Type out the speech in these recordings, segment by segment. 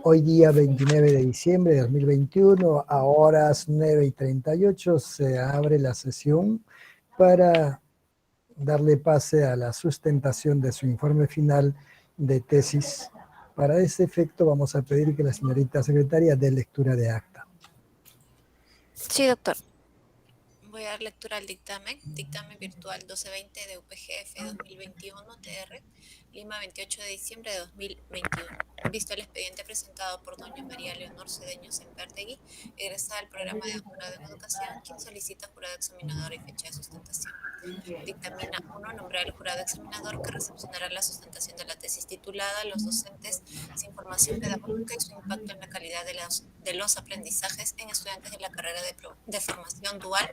Hoy día 29 de diciembre de 2021, a horas 9:38, se abre la sesión para darle pase a la sustentación de su informe final de tesis. Para ese efecto vamos a pedir que la señorita secretaria dé lectura de acta. Sí, doctor. Voy a dar lectura al dictamen virtual 1220 de UPGF 2021 TR, Lima, 28 de diciembre de 2021. Visto el expediente presentado por doña María Leonor Cedeño Sempertegui, egresada del programa de doctorado en educación, quien solicita jurado examinador y fecha de sustentación. Dictamina 1. Nombrar al jurado examinador que recepcionará la sustentación de la tesis titulada Los docentes sin formación pedagógica y su impacto en la calidad de los aprendizajes en estudiantes de la carrera de formación dual,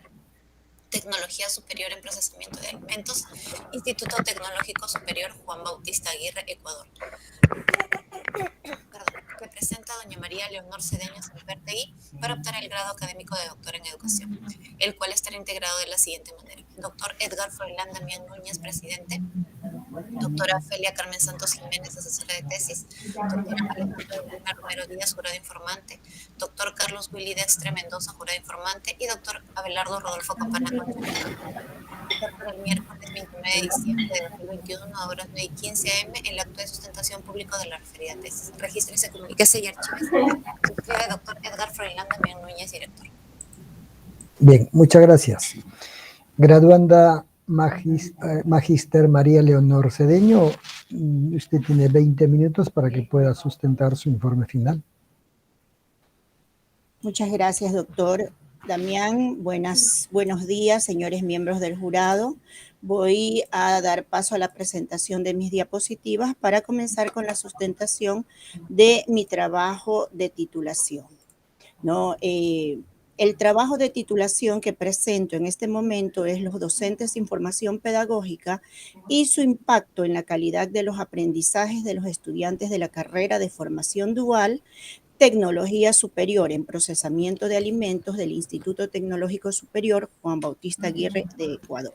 Tecnología Superior en Procesamiento de Alimentos, Instituto Tecnológico Superior Juan Bautista Aguirre, Ecuador. Que presenta doña María Leonor Cedeño Sempertegui para optar el grado académico de doctor en educación, el cual estará integrado de la siguiente manera: doctor Edgar Froilán Damián Núñez, presidente; doctora Felia Carmen Santos Jiménez, asesora de tesis; doctora Alejandra Elena Romero Díaz, jurado informante; doctor Carlos Willy Dextre Mendoza, jurado informante; y doctor Abelardo Rodolfo Campana Concha. Para el miércoles 29 de diciembre de 2021, a horas 9:15 am, el acto de sustentación público de la referida tesis. Regístrese, comuníquese y archívese. Suscribe doctor Edgar Froilán Damián Núñez, director. Bien, muchas gracias. Graduanda Magíster María Leonor Cedeño, usted tiene 20 minutos para que pueda sustentar su informe final. Muchas gracias, doctor Damián. Buenos días, señores miembros del jurado. Voy a dar paso a la presentación de mis diapositivas para comenzar con la sustentación de mi trabajo de titulación, ¿no? El trabajo de titulación que presento en este momento es Los docentes sin formación pedagógica y su impacto en la calidad de los aprendizajes de los estudiantes de la carrera de formación dual, Tecnología Superior en Procesamiento de Alimentos del Instituto Tecnológico Superior Juan Bautista Aguirre de Ecuador,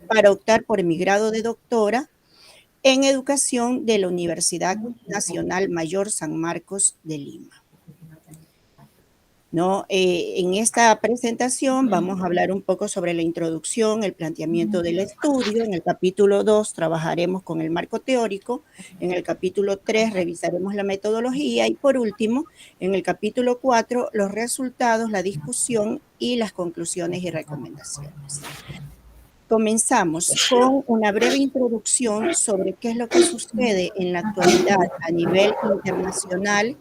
para optar por mi grado de doctora en Educación de la Universidad Nacional Mayor San Marcos de Lima. ¿No? En esta presentación vamos a hablar un poco sobre la introducción, el planteamiento del estudio. En el capítulo 2 trabajaremos con el marco teórico, en el capítulo 3 revisaremos la metodología y por último, en el capítulo 4, los resultados, la discusión y las conclusiones y recomendaciones. Comenzamos con una breve introducción sobre qué es lo que sucede en la actualidad a nivel internacional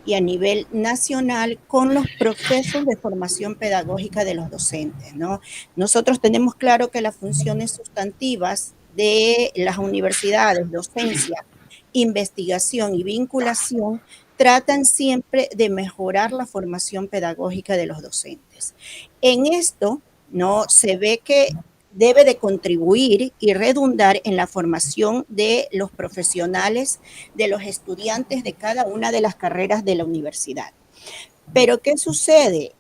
y a nivel nacional con los procesos de formación pedagógica de los docentes, ¿no? Nosotros tenemos claro que las funciones sustantivas de las universidades, docencia, investigación y vinculación, tratan siempre de mejorar la formación pedagógica de los docentes. En esto, ¿no? Se ve que debe de contribuir y redundar en la formación de los profesionales, de los estudiantes de cada una de las carreras de la universidad. Pero, ¿qué sucede?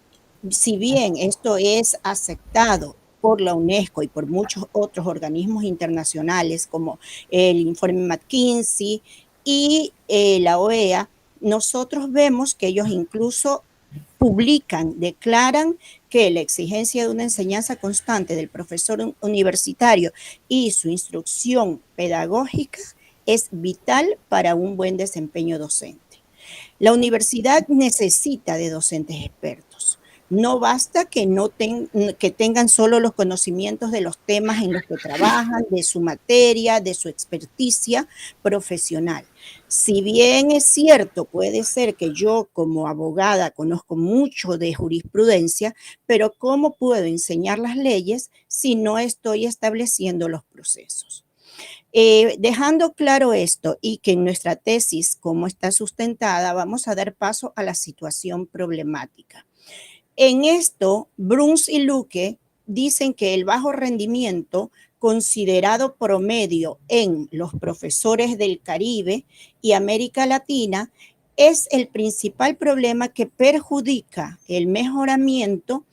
Si bien esto es aceptado por la UNESCO y por muchos otros organismos internacionales, como el informe McKinsey y la OEA, nosotros vemos que ellos incluso publican, declaran que la exigencia de una enseñanza constante del profesor universitario y su instrucción pedagógica es vital para un buen desempeño docente. La universidad necesita de docentes expertos. No basta que tengan solo los conocimientos de los temas en los que trabajan, de su materia, de su experticia profesional. Si bien es cierto, puede ser que yo como abogada conozco mucho de jurisprudencia, pero ¿cómo puedo enseñar las leyes si no estoy estableciendo los procesos? Dejando claro esto y que en nuestra tesis, como está sustentada, vamos a dar paso a la situación problemática. En esto, Bruns y Luque dicen que el bajo rendimiento considerado promedio en los profesores del Caribe y América Latina es el principal problema que perjudica el mejoramiento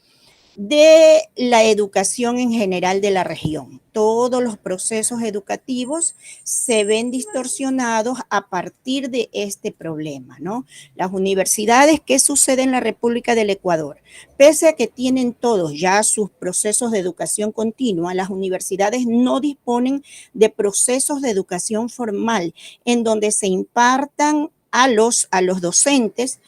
de la educación en general de la región. Todos los procesos educativos se ven distorsionados a partir de este problema, ¿no? Las universidades, ¿qué sucede en la República del Ecuador? Pese a que tienen todos ya sus procesos de educación continua, las universidades no disponen de procesos de educación formal en donde se impartan a los docentes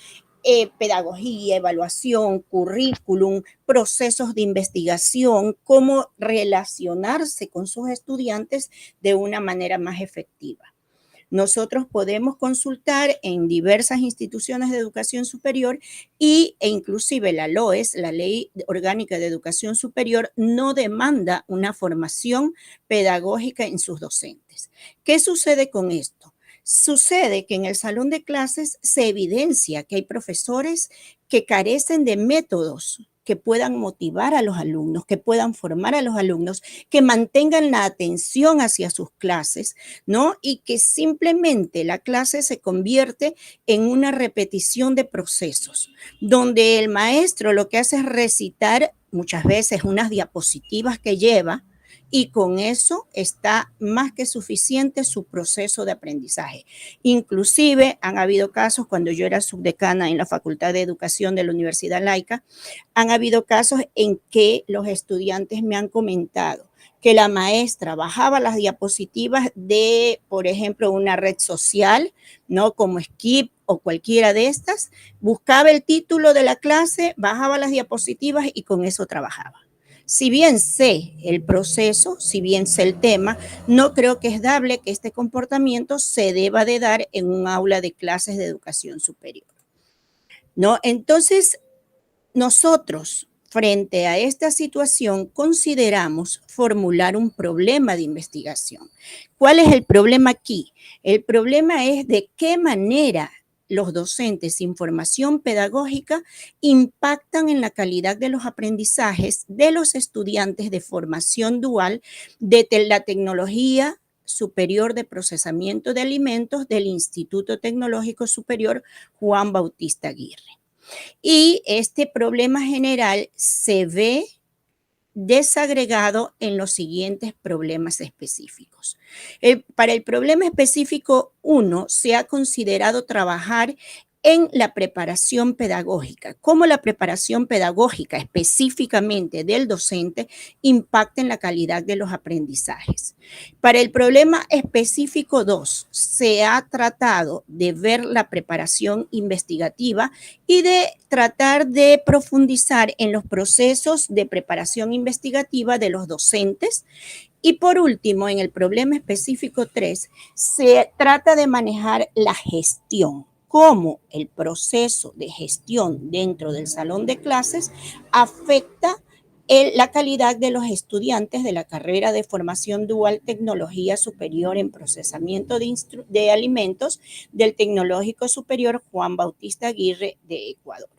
pedagogía, evaluación, currículum, procesos de investigación, cómo relacionarse con sus estudiantes de una manera más efectiva. Nosotros podemos consultar en diversas instituciones de educación superior e inclusive la LOES, la Ley Orgánica de Educación Superior, no demanda una formación pedagógica en sus docentes. ¿Qué sucede con esto? Sucede que en el salón de clases se evidencia que hay profesores que carecen de métodos que puedan motivar a los alumnos, que puedan formar a los alumnos, que mantengan la atención hacia sus clases, ¿no? Y que simplemente la clase se convierte en una repetición de procesos, donde el maestro lo que hace es recitar muchas veces unas diapositivas que lleva, y con eso está más que suficiente su proceso de aprendizaje. Inclusive han habido casos, cuando yo era subdecana en la Facultad de Educación de la Universidad Laica, han habido casos en que los estudiantes me han comentado que la maestra bajaba las diapositivas de, por ejemplo, una red social, ¿no? Como Skip o cualquiera de estas, buscaba el título de la clase, bajaba las diapositivas y con eso trabajaba. Si bien sé el proceso, si bien sé el tema, no creo que es dable que este comportamiento se deba de dar en un aula de clases de educación superior, ¿no? Entonces, nosotros, frente a esta situación, consideramos formular un problema de investigación. ¿Cuál es el problema aquí? El problema es de qué manera los docentes sin formación pedagógica impactan en la calidad de los aprendizajes de los estudiantes de formación dual de la tecnología superior de procesamiento de alimentos del Instituto Tecnológico Superior Juan Bautista Aguirre. Y este problema general se ve desagregado en los siguientes problemas específicos. Para el problema específico 1 se ha considerado trabajar en la preparación pedagógica, cómo la preparación pedagógica específicamente del docente impacta en la calidad de los aprendizajes. Para el problema específico 2, se ha tratado de ver la preparación investigativa y de tratar de profundizar en los procesos de preparación investigativa de los docentes. Y por último, en el problema específico 3, se trata de manejar la gestión, cómo el proceso de gestión dentro del salón de clases afecta la calidad de los estudiantes de la carrera de formación dual Tecnología Superior en Procesamiento de Alimentos del Tecnológico Superior Juan Bautista Aguirre de Ecuador.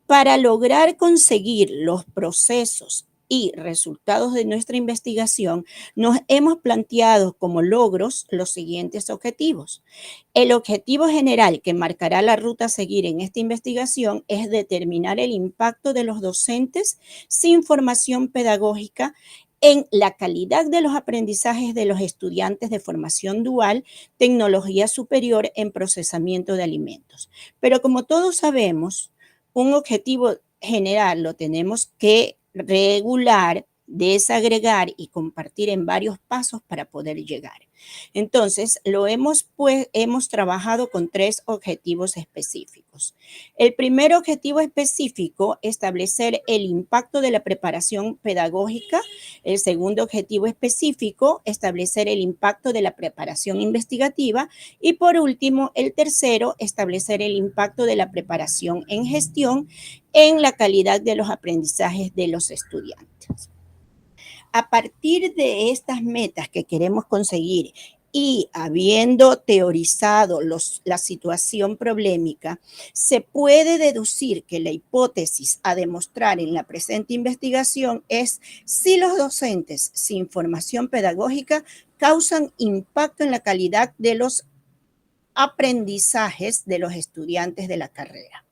Para lograr conseguir los procesos y resultados de nuestra investigación, nos hemos planteado como logros los siguientes objetivos. El objetivo general que marcará la ruta a seguir en esta investigación es determinar el impacto de los docentes sin formación pedagógica en la calidad de los aprendizajes de los estudiantes de formación dual, tecnología superior en procesamiento de alimentos. Pero como todos sabemos, un objetivo general lo tenemos que regular, desagregar y compartir en varios pasos para poder llegar. Entonces, hemos trabajado con 3 objetivos específicos. El primer objetivo específico, establecer el impacto de la preparación pedagógica. El segundo objetivo específico, establecer el impacto de la preparación investigativa. Y por último, el tercero, establecer el impacto de la preparación en gestión en la calidad de los aprendizajes de los estudiantes. A partir de estas metas que queremos conseguir y habiendo teorizado la situación problemática, se puede deducir que la hipótesis a demostrar en la presente investigación es si los docentes sin formación pedagógica causan impacto en la calidad de los aprendizajes de los estudiantes de la carrera.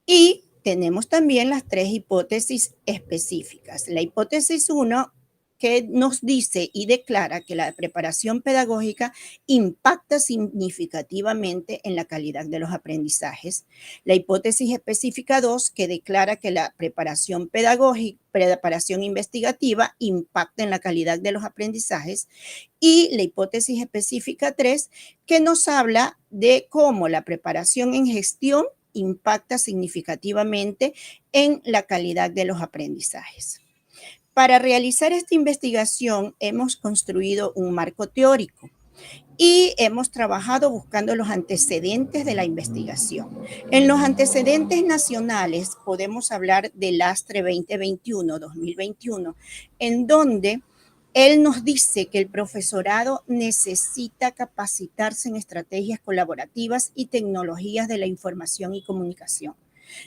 Y tenemos también las 3 hipótesis específicas. La hipótesis 1, que nos dice y declara que la preparación pedagógica impacta significativamente en la calidad de los aprendizajes. La hipótesis específica 2, que declara que la preparación pedagógica, preparación investigativa impacta en la calidad de los aprendizajes. Y la hipótesis específica 3, que nos habla de cómo la preparación en gestión impacta significativamente en la calidad de los aprendizajes. Para realizar esta investigación hemos construido un marco teórico y hemos trabajado buscando los antecedentes de la investigación. En los antecedentes nacionales podemos hablar del ASTRE 2021-2021, en donde él nos dice que el profesorado necesita capacitarse en estrategias colaborativas y tecnologías de la información y comunicación,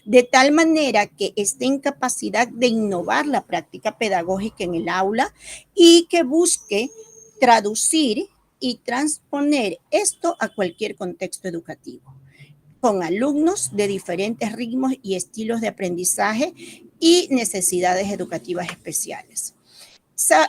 de tal manera que esté en capacidad de innovar la práctica pedagógica en el aula y que busque traducir y transponer esto a cualquier contexto educativo, con alumnos de diferentes ritmos y estilos de aprendizaje y necesidades educativas especiales.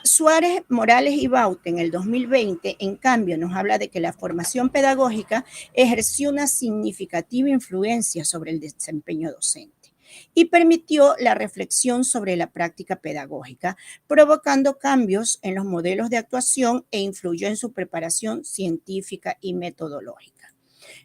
Suárez, Morales y Baute en el 2020, en cambio, nos habla de que la formación pedagógica ejerció una significativa influencia sobre el desempeño docente y permitió la reflexión sobre la práctica pedagógica, provocando cambios en los modelos de actuación e influyó en su preparación científica y metodológica.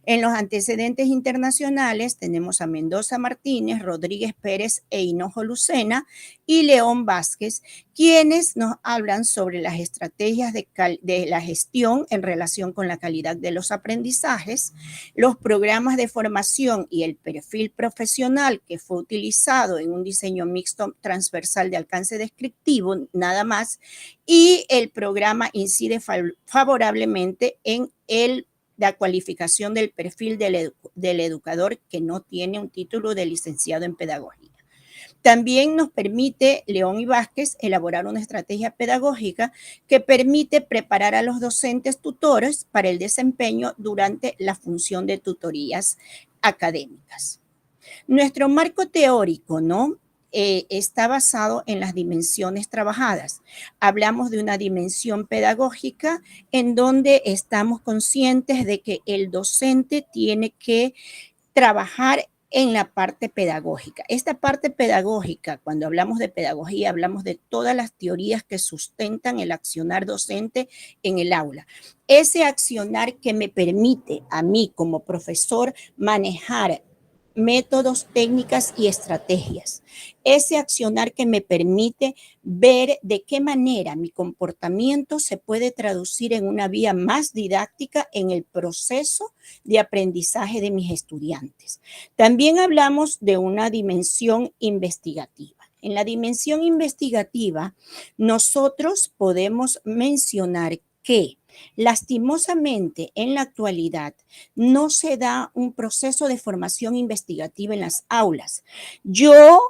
En los antecedentes internacionales tenemos a Mendoza Martínez, Rodríguez Pérez e Hinojo Lucena y León Vázquez, quienes nos hablan sobre las estrategias de la gestión en relación con la calidad de los aprendizajes, los programas de formación y el perfil profesional que fue utilizado en un diseño mixto transversal de alcance descriptivo, nada más, y el programa incide favorablemente en la cualificación del perfil del educador que no tiene un título de licenciado en pedagogía. También nos permite, León y Vázquez, elaborar una estrategia pedagógica que permite preparar a los docentes tutores para el desempeño durante la función de tutorías académicas. Nuestro marco teórico, ¿no?, está basado en las dimensiones trabajadas. Hablamos de una dimensión pedagógica en donde estamos conscientes de que el docente tiene que trabajar en la parte pedagógica. Esta parte pedagógica, cuando hablamos de pedagogía, hablamos de todas las teorías que sustentan el accionar docente en el aula. Ese accionar que me permite a mí como profesor manejar métodos, técnicas y estrategias. Ese accionar que me permite ver de qué manera mi comportamiento se puede traducir en una vía más didáctica en el proceso de aprendizaje de mis estudiantes. También hablamos de una dimensión investigativa. En la dimensión investigativa, nosotros podemos mencionar que lastimosamente, en la actualidad, no se da un proceso de formación investigativa en las aulas. Yo,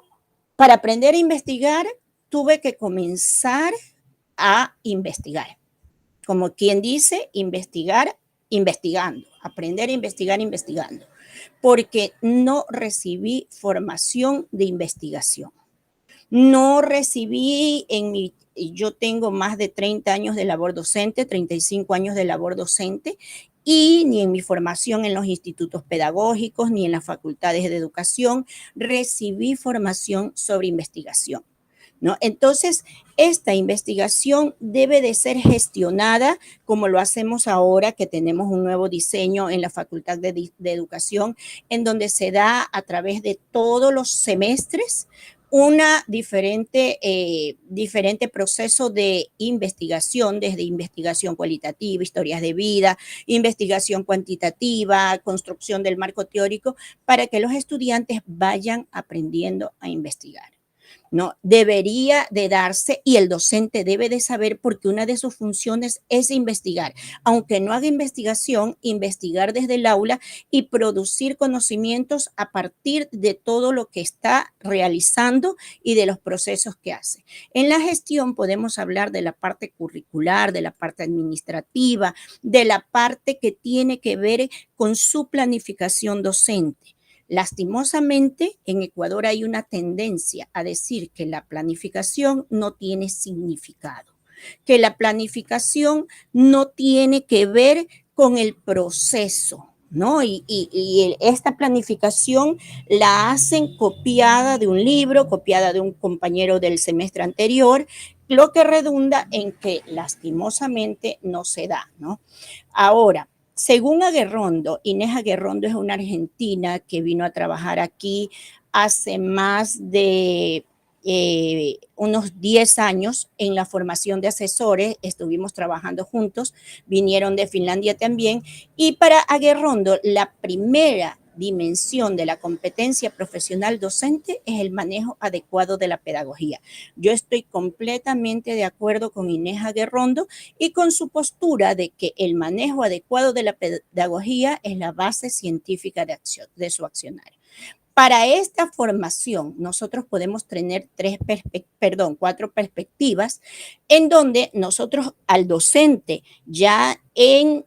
para aprender a investigar, tuve que comenzar a investigar. Como quien dice, investigar investigando, aprender a investigar investigando, porque no recibí formación de investigación. No recibí yo tengo más de 30 años de labor docente, 35 años de labor docente, y ni en mi formación en los institutos pedagógicos, ni en las facultades de educación, recibí formación sobre investigación, ¿no? Entonces, esta investigación debe de ser gestionada como lo hacemos ahora, que tenemos un nuevo diseño en la Facultad de Educación, en donde se da a través de todos los semestres una diferente proceso de investigación, desde investigación cualitativa, historias de vida, investigación cuantitativa, construcción del marco teórico, para que los estudiantes vayan aprendiendo a investigar, ¿no? Debería de darse y el docente debe de saber, porque una de sus funciones es investigar. Aunque no haga investigación, investigar desde el aula y producir conocimientos a partir de todo lo que está realizando y de los procesos que hace. En la gestión podemos hablar de la parte curricular, de la parte administrativa, de la parte que tiene que ver con su planificación docente. Lastimosamente, en Ecuador hay una tendencia a decir que la planificación no tiene significado, que la planificación no tiene que ver con el proceso, ¿no? Y esta planificación la hacen copiada de un libro, copiada de un compañero del semestre anterior, lo que redunda en que lastimosamente no se da, ¿no? Ahora, según Aguerrondo, Inés Aguerrondo es una argentina que vino a trabajar aquí hace más de unos 10 años en la formación de asesores, estuvimos trabajando juntos, vinieron de Finlandia también, y para Aguerrondo la primera dimensión de la competencia profesional docente es el manejo adecuado de la pedagogía. Yo estoy completamente de acuerdo con Inés Aguerrondo y con su postura de que el manejo adecuado de la pedagogía es la base científica de su accionario. Para esta formación, nosotros podemos tener cuatro perspectivas en donde nosotros al docente ya en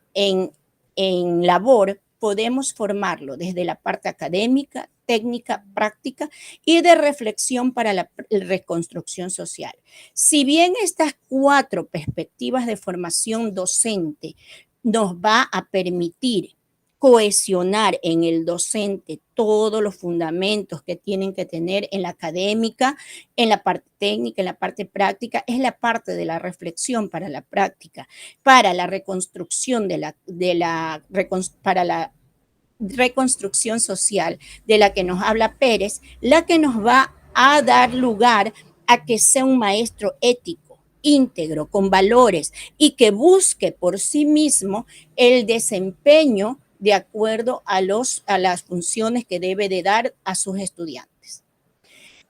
labor podemos formarlo desde la parte académica, técnica, práctica y de reflexión para la reconstrucción social. Si bien estas cuatro perspectivas de formación docente nos va a permitir cohesionar en el docente todos los fundamentos que tienen que tener en la académica, en la parte técnica, en la parte práctica, es la parte de la reflexión para la práctica, para la reconstrucción para la reconstrucción social de la que nos habla Pérez, la que nos va a dar lugar a que sea un maestro ético, íntegro, con valores y que busque por sí mismo el desempeño de acuerdo a las funciones que debe de dar a sus estudiantes.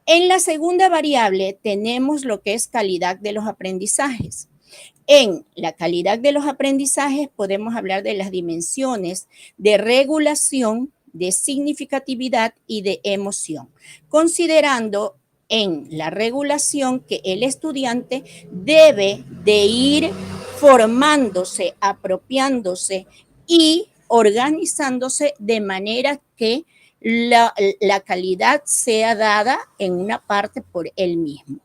En la segunda variable tenemos lo que es calidad de los aprendizajes. En la calidad de los aprendizajes podemos hablar de las dimensiones de regulación, de significatividad y de emoción, considerando en la regulación que el estudiante debe de ir formándose, apropiándose y organizándose de manera que la calidad sea dada en una parte por él mismo.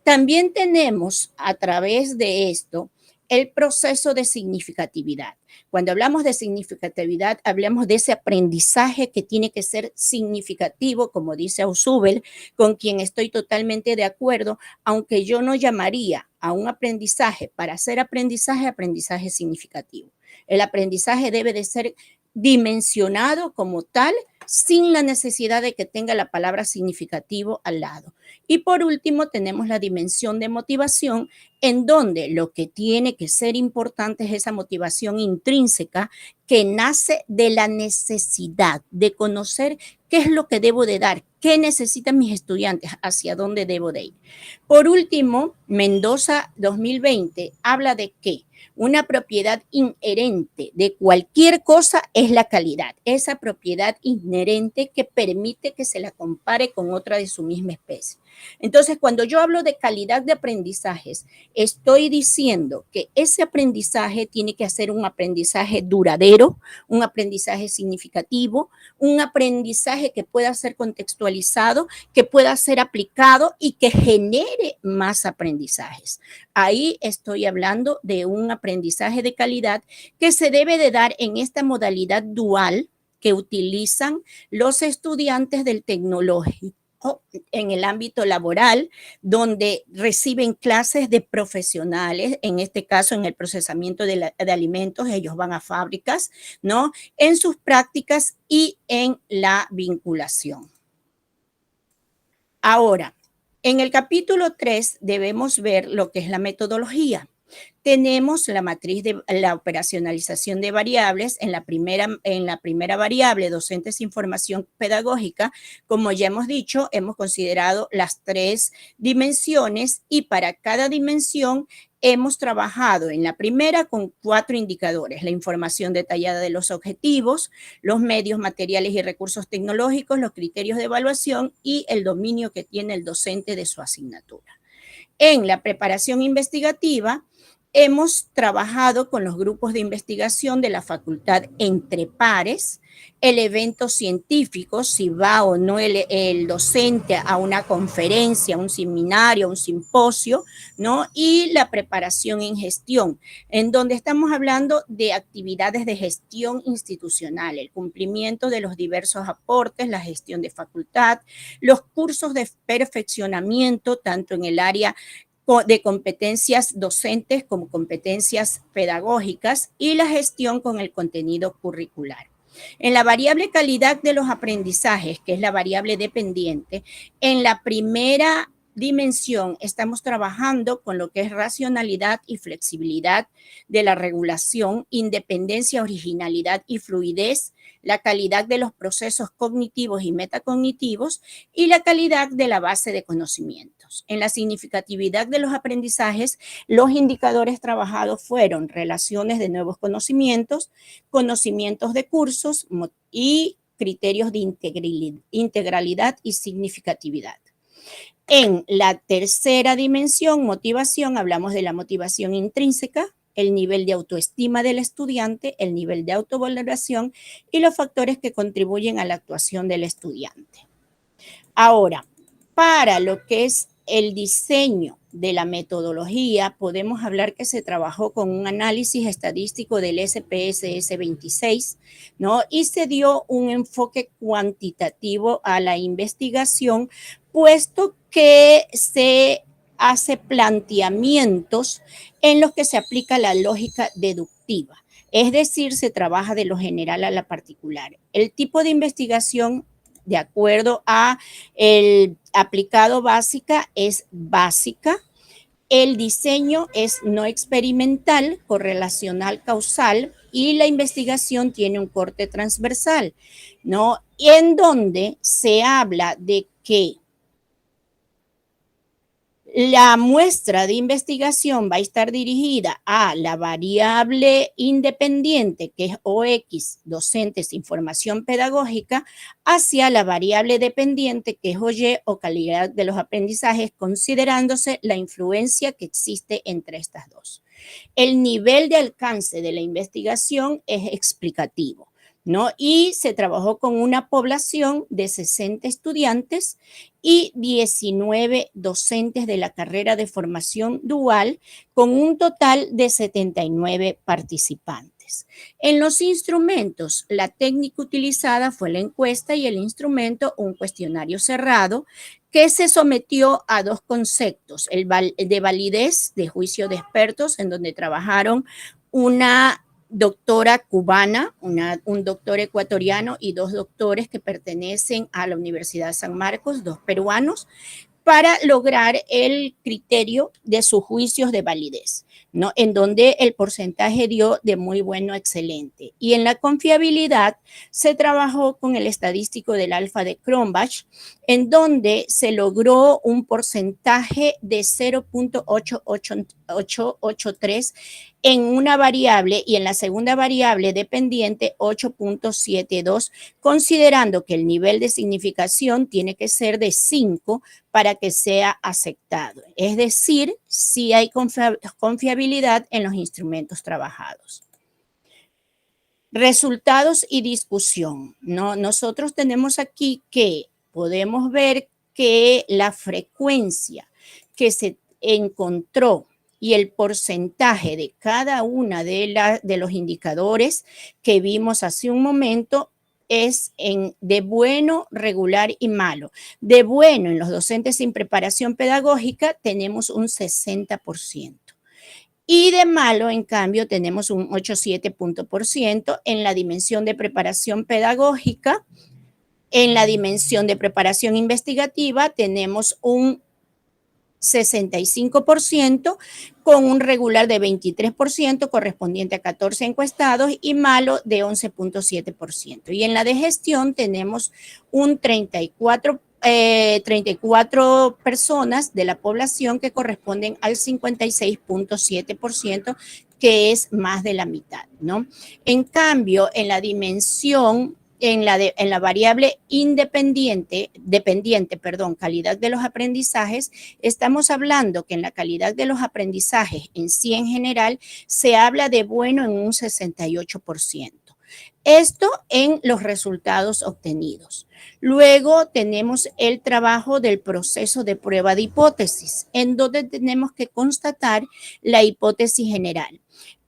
También tenemos a través de esto el proceso de significatividad. Cuando hablamos de significatividad, hablamos de ese aprendizaje que tiene que ser significativo, como dice Ausubel, con quien estoy totalmente de acuerdo, aunque yo no llamaría a un aprendizaje para hacer aprendizaje significativo. El aprendizaje debe de ser dimensionado como tal, sin la necesidad de que tenga la palabra significativo al lado. Y por último, tenemos la dimensión de motivación, en donde lo que tiene que ser importante es esa motivación intrínseca que nace de la necesidad de conocer qué es lo que debo de dar, qué necesitan mis estudiantes, hacia dónde debo de ir. Por último, Mendoza 2020 habla de que una propiedad inherente de cualquier cosa es la calidad, esa propiedad inherente que permite que se la compare con otra de su misma especie. Entonces, cuando yo hablo de calidad de aprendizajes, estoy diciendo que ese aprendizaje tiene que ser un aprendizaje duradero, un aprendizaje significativo, un aprendizaje que pueda ser contextualizado, que pueda ser aplicado y que genere más aprendizajes. Ahí estoy hablando de un aprendizaje de calidad que se debe de dar en esta modalidad dual que utilizan los estudiantes del tecnológico en el ámbito laboral, donde reciben clases de profesionales, en este caso en el procesamiento de alimentos, ellos van a fábricas, ¿no? En sus prácticas y en la vinculación. Ahora, en el capítulo 3 debemos ver lo que es la metodología. Tenemos la matriz de la operacionalización de variables. En la primera variable, docentes sin formación pedagógica, como ya hemos dicho, hemos considerado las 3 dimensiones y para cada dimensión hemos trabajado en la primera con 4 indicadores: la información detallada de los objetivos, los medios materiales y recursos tecnológicos, los criterios de evaluación y el dominio que tiene el docente de su asignatura. En la preparación investigativa, hemos trabajado con los grupos de investigación de la facultad entre pares, el evento científico, si va o no el docente a una conferencia, un seminario, un simposio, ¿no? Y la preparación en gestión, en donde estamos hablando de actividades de gestión institucional, el cumplimiento de los diversos aportes, la gestión de facultad, los cursos de perfeccionamiento, tanto en el área de competencias docentes como competencias pedagógicas y la gestión con el contenido curricular. En la variable calidad de los aprendizajes, que es la variable dependiente, en la primera dimensión estamos trabajando con lo que es racionalidad y flexibilidad de la regulación, independencia, originalidad y fluidez, la calidad de los procesos cognitivos y metacognitivos y la calidad de la base de conocimientos. En la significatividad de los aprendizajes, los indicadores trabajados fueron relaciones de nuevos conocimientos, conocimientos de cursos y criterios de integralidad y significatividad. En la tercera dimensión, motivación, hablamos de la motivación intrínseca, el nivel de autoestima del estudiante, el nivel de autovaloración y los factores que contribuyen a la actuación del estudiante. Ahora, para lo que es el diseño de la metodología, podemos hablar que se trabajó con un análisis estadístico del SPSS 26, ¿no? Y se dio un enfoque cuantitativo a la investigación, puesto que se hace planteamientos en los que se aplica la lógica deductiva. Es decir, se trabaja de lo general a la particular. El tipo de investigación, de acuerdo a el aplicado básica, es básica. El diseño es no experimental, correlacional causal, y la investigación tiene un corte transversal, ¿no? En donde se habla de que la muestra de investigación va a estar dirigida a la variable independiente, que es OX, docentes, información pedagógica, hacia la variable dependiente, que es OY, o calidad de los aprendizajes, considerándose la influencia que existe entre estas dos. El nivel de alcance de la investigación es explicativo, ¿no? Y se trabajó con una población de 60 estudiantes y 19 docentes de la carrera de formación dual, con un total de 79 participantes. En los instrumentos, la técnica utilizada fue la encuesta y el instrumento un cuestionario cerrado que se sometió a dos conceptos, el de validez de juicio de expertos, en donde trabajaron una doctora cubana, un doctor ecuatoriano y dos doctores que pertenecen a la Universidad de San Marcos, dos peruanos, para lograr el criterio de sus juicios de validez, ¿no? En donde el porcentaje dio de muy bueno a excelente. Y en la confiabilidad se trabajó con el estadístico del alfa de Cronbach, en donde se logró un porcentaje de 0.8883 en una variable y en la segunda variable dependiente 8.72, considerando que el nivel de significación tiene que ser de 5 para que sea aceptado. Es decir, sí hay confiabilidad en los instrumentos trabajados. Resultados y discusión, ¿no? Nosotros tenemos aquí que podemos ver que la frecuencia que se encontró y el porcentaje de cada una de los indicadores que vimos hace un momento es de bueno, regular y malo. De bueno, en los docentes sin preparación pedagógica tenemos un 60%. Y de malo, en cambio, tenemos un 8,7%. En la dimensión de preparación pedagógica, en la dimensión de preparación investigativa, tenemos un 65%, con un regular de 23% correspondiente a 14 encuestados y malo de 11.7%. Y en la de gestión tenemos un 34 personas de la población que corresponden al 56.7%, que es más de la mitad, ¿no? En cambio, en la dimensión en la variable dependiente, calidad de los aprendizajes, estamos hablando que en la calidad de los aprendizajes en sí en general se habla de bueno en un 68%. Esto en los resultados obtenidos. Luego tenemos el trabajo del proceso de prueba de hipótesis, en donde tenemos que constatar la hipótesis general.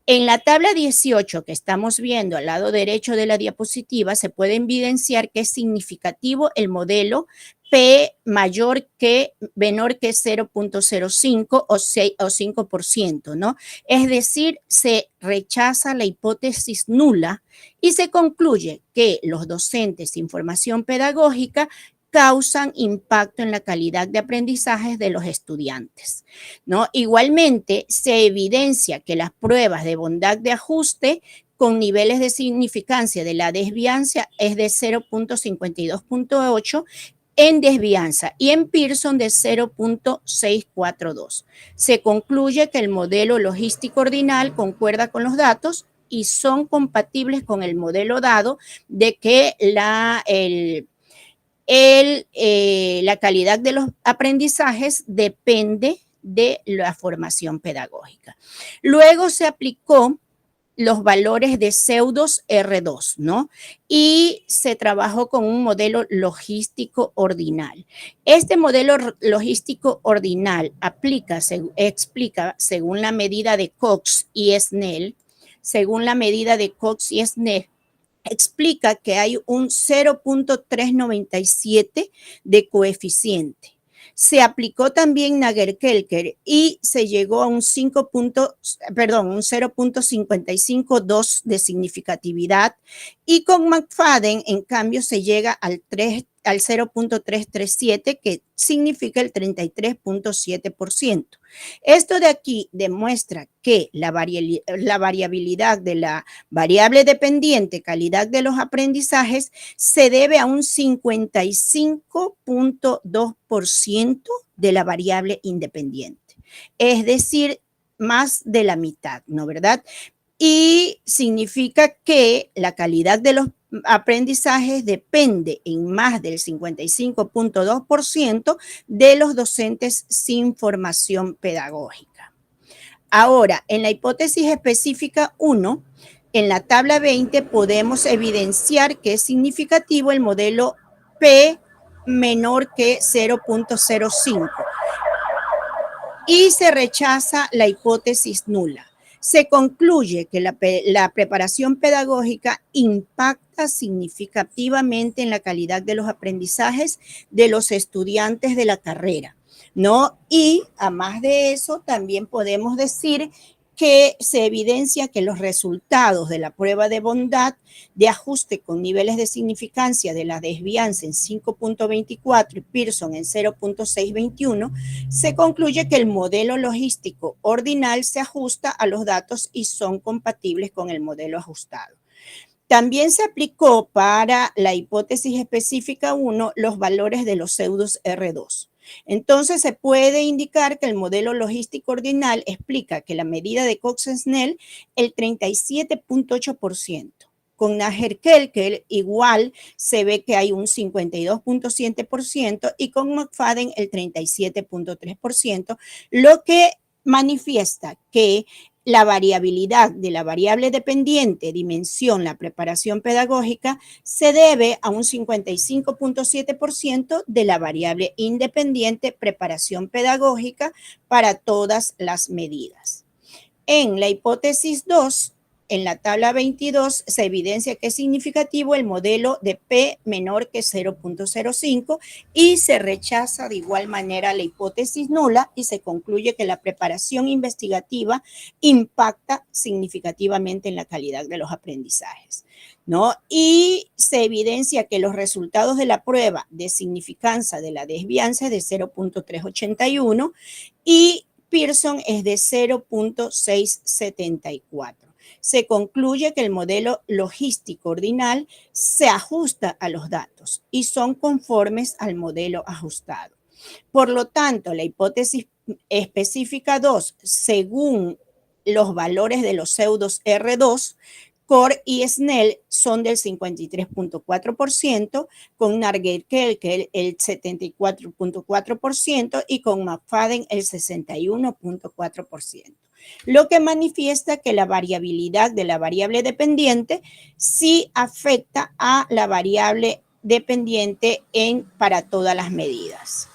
En la tabla 18 que estamos viendo al lado derecho de la diapositiva se puede evidenciar que es significativo el modelo P menor que 0.05 o 5%, ¿no? Es decir, se rechaza la hipótesis nula y se concluye que los docentes sin formación pedagógica causan impacto en la calidad de aprendizajes de los estudiantes, ¿no? Igualmente, se evidencia que las pruebas de bondad de ajuste con niveles de significancia de la desvianza es de 0.52.8 en desvianza y en Pearson de 0.642. Se concluye que el modelo logístico ordinal concuerda con los datos y son compatibles con el modelo dado de que la calidad de los aprendizajes depende de la formación pedagógica. Luego se aplicó los valores de pseudos R2, ¿no? Y se trabajó con un modelo logístico ordinal. Este modelo logístico ordinal explica, según la medida de Cox y Snell, explica que hay un 0.397 de coeficiente. Se aplicó también Nager-Kelker y se llegó a un 0.552 de significatividad y con McFadden, en cambio, se llega al 0.337, que significa el 33.7%. Esto de aquí demuestra que la variabilidad de la variable dependiente calidad de los aprendizajes se debe a un 55.2% de la variable independiente. Es decir, más de la mitad, ¿no verdad? Y significa que la calidad de los aprendizajes depende en más del 55.2% de los docentes sin formación pedagógica. Ahora, en la hipótesis específica 1, en la tabla 20 podemos evidenciar que es significativo el modelo P menor que 0.05 y se rechaza la hipótesis nula. Se concluye que la preparación pedagógica impacta significativamente en la calidad de los aprendizajes de los estudiantes de la carrera, ¿no? Y a más de eso, también podemos decir que se evidencia que los resultados de la prueba de bondad de ajuste con niveles de significancia de la desvianza en 5.24 y Pearson en 0.621, se concluye que el modelo logístico ordinal se ajusta a los datos y son compatibles con el modelo ajustado. También se aplicó para la hipótesis específica 1 los valores de los pseudos R2. Entonces, se puede indicar que el modelo logístico ordinal explica que la medida de Cox-Snell el 37.8%. Con Nager-Kelker igual se ve que hay un 52.7% y con McFadden el 37.3%, lo que manifiesta que la variabilidad de la variable dependiente, dimensión, la preparación pedagógica, se debe a un 55.7% de la variable independiente, preparación pedagógica, para todas las medidas. En la hipótesis 2, en la tabla 22, se evidencia que es significativo el modelo de P menor que 0.05 y se rechaza de igual manera la hipótesis nula y se concluye que la preparación investigativa impacta significativamente en la calidad de los aprendizajes, ¿no? Y se evidencia que los resultados de la prueba de significancia de la desvianza es de 0.381 y Pearson es de 0.674. Se concluye que el modelo logístico ordinal se ajusta a los datos y son conformes al modelo ajustado. Por lo tanto, la hipótesis específica 2, según los valores de los pseudos R2, Core y Snell son del 53.4%, con Nager-Kelker el 74.4% y con McFadden el 61.4%. Lo que manifiesta que la variabilidad de la variable dependiente sí afecta a la variable dependiente para todas las medidas.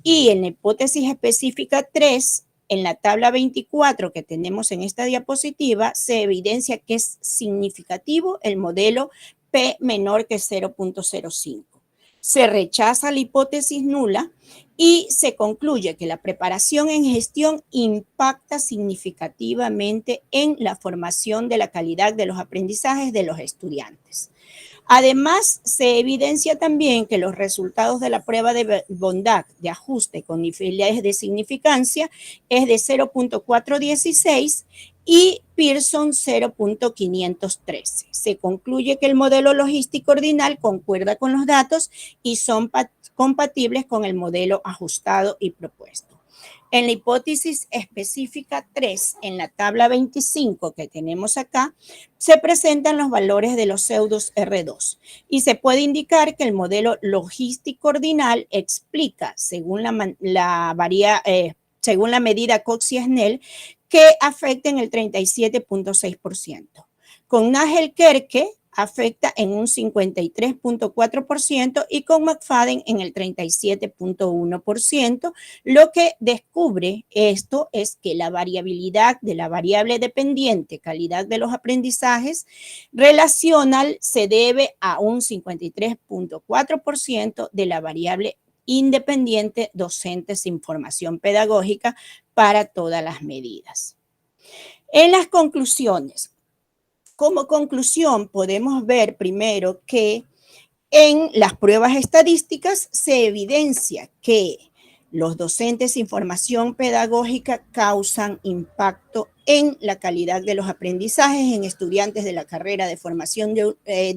Y en la hipótesis específica 3, en la tabla 24 que tenemos en esta diapositiva, se evidencia que es significativo el modelo P menor que 0.05. Se rechaza la hipótesis nula y se concluye que la preparación en gestión impacta significativamente en la formación de la calidad de los aprendizajes de los estudiantes. Además, se evidencia también que los resultados de la prueba de bondad de ajuste con niveles de significancia es de 0.416 y Pearson 0.513. Se concluye que el modelo logístico ordinal concuerda con los datos y son compatibles con el modelo ajustado y propuesto. En la hipótesis específica 3, en la tabla 25 que tenemos acá, se presentan los valores de los pseudos R2 y se puede indicar que el modelo logístico ordinal explica, según la medida Cox y Snell, que afecten el 37.6%. Con Nager-Kelker afecta en un 53.4% y con McFadden en el 37.1%. Lo que descubre esto es que la variabilidad de la variable dependiente, calidad de los aprendizajes, relacional se debe a un 53.4% de la variable independiente docentes sin formación pedagógica para todas las medidas. En las conclusiones, como conclusión, podemos ver primero que en las pruebas estadísticas se evidencia que los docentes sin formación pedagógica causan impacto en la calidad de los aprendizajes en estudiantes de la carrera de formación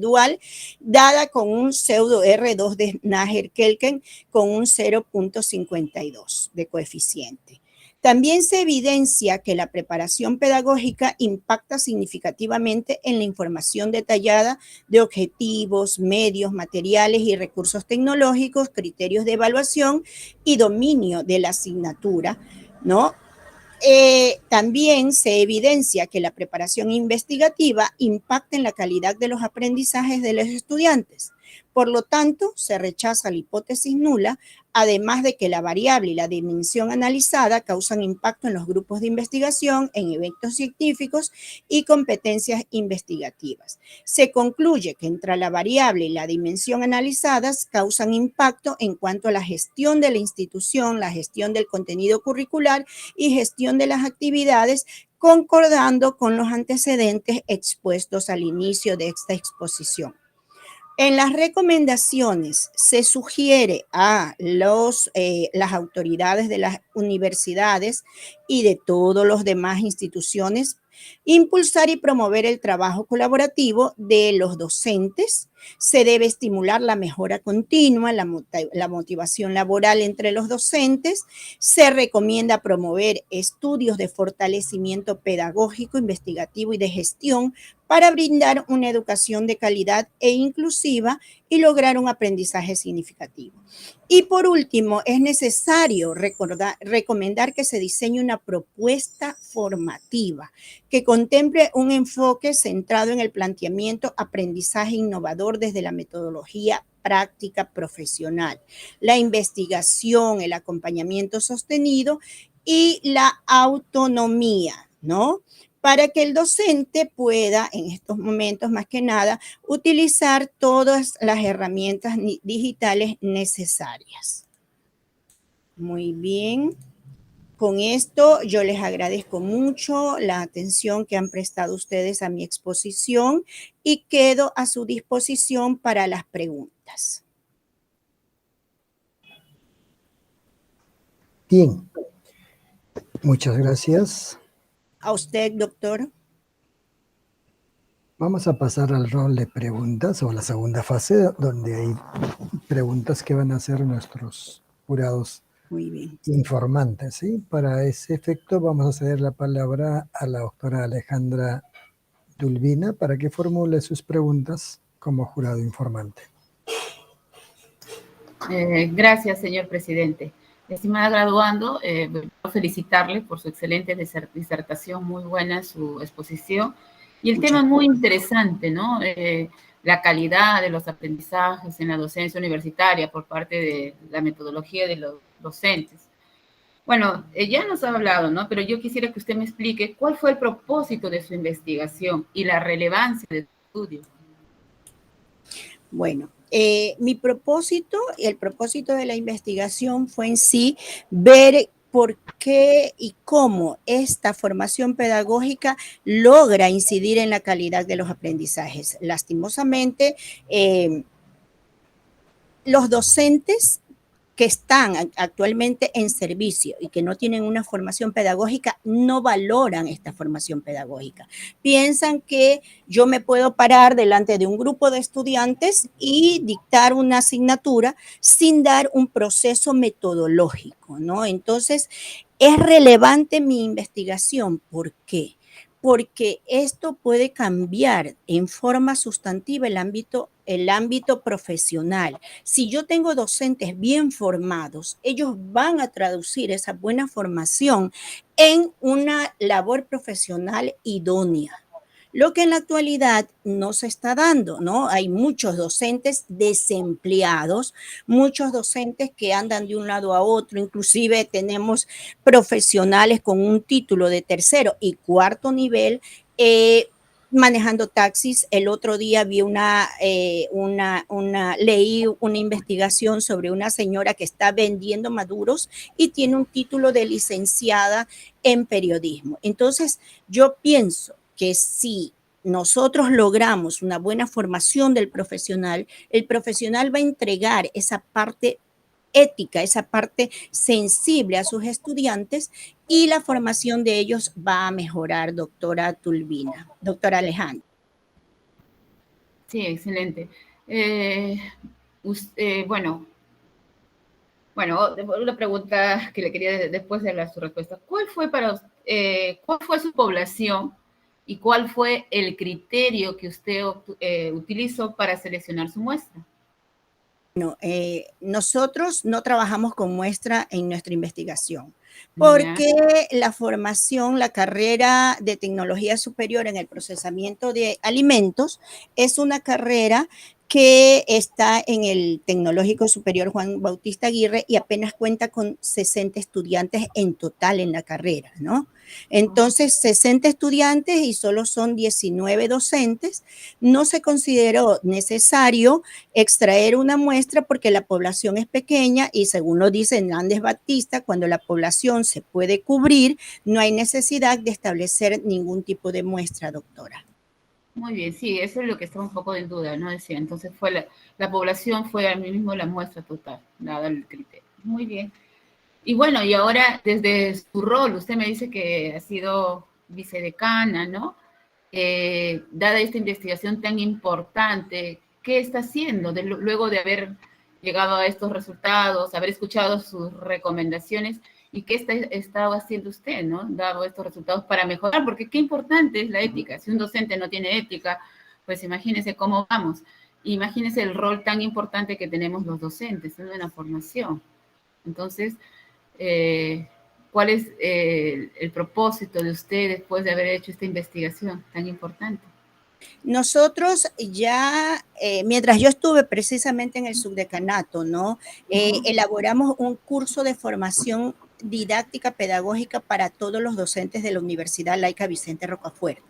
dual, dada con un pseudo R2 de Nager-Kelker con un 0.52 de coeficiente. También se evidencia que la preparación pedagógica impacta significativamente en la información detallada de objetivos, medios, materiales y recursos tecnológicos, criterios de evaluación y dominio de la asignatura, ¿no? También se evidencia que la preparación investigativa impacta en la calidad de los aprendizajes de los estudiantes. Por lo tanto, se rechaza la hipótesis nula, además de que la variable y la dimensión analizada causan impacto en los grupos de investigación, en eventos científicos y competencias investigativas. Se concluye que entre la variable y la dimensión analizadas causan impacto en cuanto a la gestión de la institución, la gestión del contenido curricular y gestión de las actividades, concordando con los antecedentes expuestos al inicio de esta exposición. En las recomendaciones se sugiere a las autoridades de las universidades y de todas las demás instituciones impulsar y promover el trabajo colaborativo de los docentes. Se debe estimular la mejora continua, la motivación laboral entre los docentes. Se recomienda promover estudios de fortalecimiento pedagógico, investigativo y de gestión para brindar una educación de calidad e inclusiva y lograr un aprendizaje significativo. Y por último, es necesario recomendar que se diseñe una propuesta formativa que contemple un enfoque centrado en el planteamiento aprendizaje innovador desde la metodología práctica profesional, la investigación, el acompañamiento sostenido y la autonomía, ¿no? Para que el docente pueda, en estos momentos más que nada, utilizar todas las herramientas digitales necesarias. Muy bien. Con esto yo les agradezco mucho la atención que han prestado ustedes a mi exposición y quedo a su disposición para las preguntas. Bien. Muchas gracias. A usted, doctor. Vamos a pasar al rol de preguntas o la segunda fase, donde hay preguntas que van a hacer nuestros jurados Muy bien. Informantes, ¿sí? Para ese efecto vamos a ceder la palabra a la doctora Alejandra Tulvina para que formule sus preguntas como jurado informante. Gracias, señor presidente. Estimada graduando, quiero felicitarle por su excelente disertación, muy buena su exposición. Y el tema es muy interesante, ¿no? La calidad de los aprendizajes en la docencia universitaria por parte de la metodología de los docentes. Bueno, ya nos ha hablado, ¿no? Pero yo quisiera que usted me explique cuál fue el propósito de su investigación y la relevancia de su estudio. Bueno, mi propósito, el propósito de la investigación fue en sí ver por qué y cómo esta formación pedagógica logra incidir en la calidad de los aprendizajes. Lastimosamente, los docentes que están actualmente en servicio y que no tienen una formación pedagógica, no valoran esta formación pedagógica. Piensan que yo me puedo parar delante de un grupo de estudiantes y dictar una asignatura sin dar un proceso metodológico, ¿no? Entonces, es relevante mi investigación. ¿Por qué? Porque esto puede cambiar en forma sustantiva el ámbito profesional. Si yo tengo docentes bien formados, ellos van a traducir esa buena formación en una labor profesional idónea. Lo que en la actualidad no se está dando, ¿no? Hay muchos docentes desempleados, muchos docentes que andan de un lado a otro, inclusive tenemos profesionales con un título de tercero y cuarto nivel manejando taxis. El otro día vi leí una investigación sobre una señora que está vendiendo maduros y tiene un título de licenciada en periodismo. Entonces, yo pienso que si nosotros logramos una buena formación del profesional, el profesional va a entregar esa parte ética, esa parte sensible a sus estudiantes y la formación de ellos va a mejorar, doctora Tulvina. Doctora Alejandra. Sí, excelente. Bueno, una pregunta que le quería después de su respuesta. ¿Cuál fue su población y cuál fue el criterio que usted utilizó para seleccionar su muestra? Bueno, nosotros no trabajamos con muestra en nuestra investigación, porque la formación, la carrera de tecnología superior en el procesamiento de alimentos es una carrera que está en el Tecnológico Superior Juan Bautista Aguirre y apenas cuenta con 60 estudiantes en total en la carrera, ¿no? Entonces, 60 estudiantes y solo son 19 docentes. No se consideró necesario extraer una muestra porque la población es pequeña y según lo dice Hernández Batista, cuando la población se puede cubrir, no hay necesidad de establecer ningún tipo de muestra, doctora. Muy bien, sí, eso es lo que estaba un poco en duda, ¿no? Decía, entonces la población fue al mismo la muestra total, dado el criterio. Muy bien. Y bueno, y ahora desde su rol, usted me dice que ha sido vicedecana, ¿no? Dada esta investigación tan importante, ¿qué está haciendo luego de haber llegado a estos resultados, haber escuchado sus recomendaciones? ¿Y qué está haciendo usted, ¿no? Dado estos resultados para mejorar, porque qué importante es la ética. Si un docente no tiene ética, pues imagínese cómo vamos. Imagínese el rol tan importante que tenemos los docentes en una formación. Entonces, ¿cuál es el propósito de usted después de haber hecho esta investigación tan importante? Nosotros ya, mientras yo estuve precisamente en el subdecanato, ¿no? Elaboramos un curso de formación didáctica pedagógica para todos los docentes de la Universidad Laica Vicente Rocafuerte.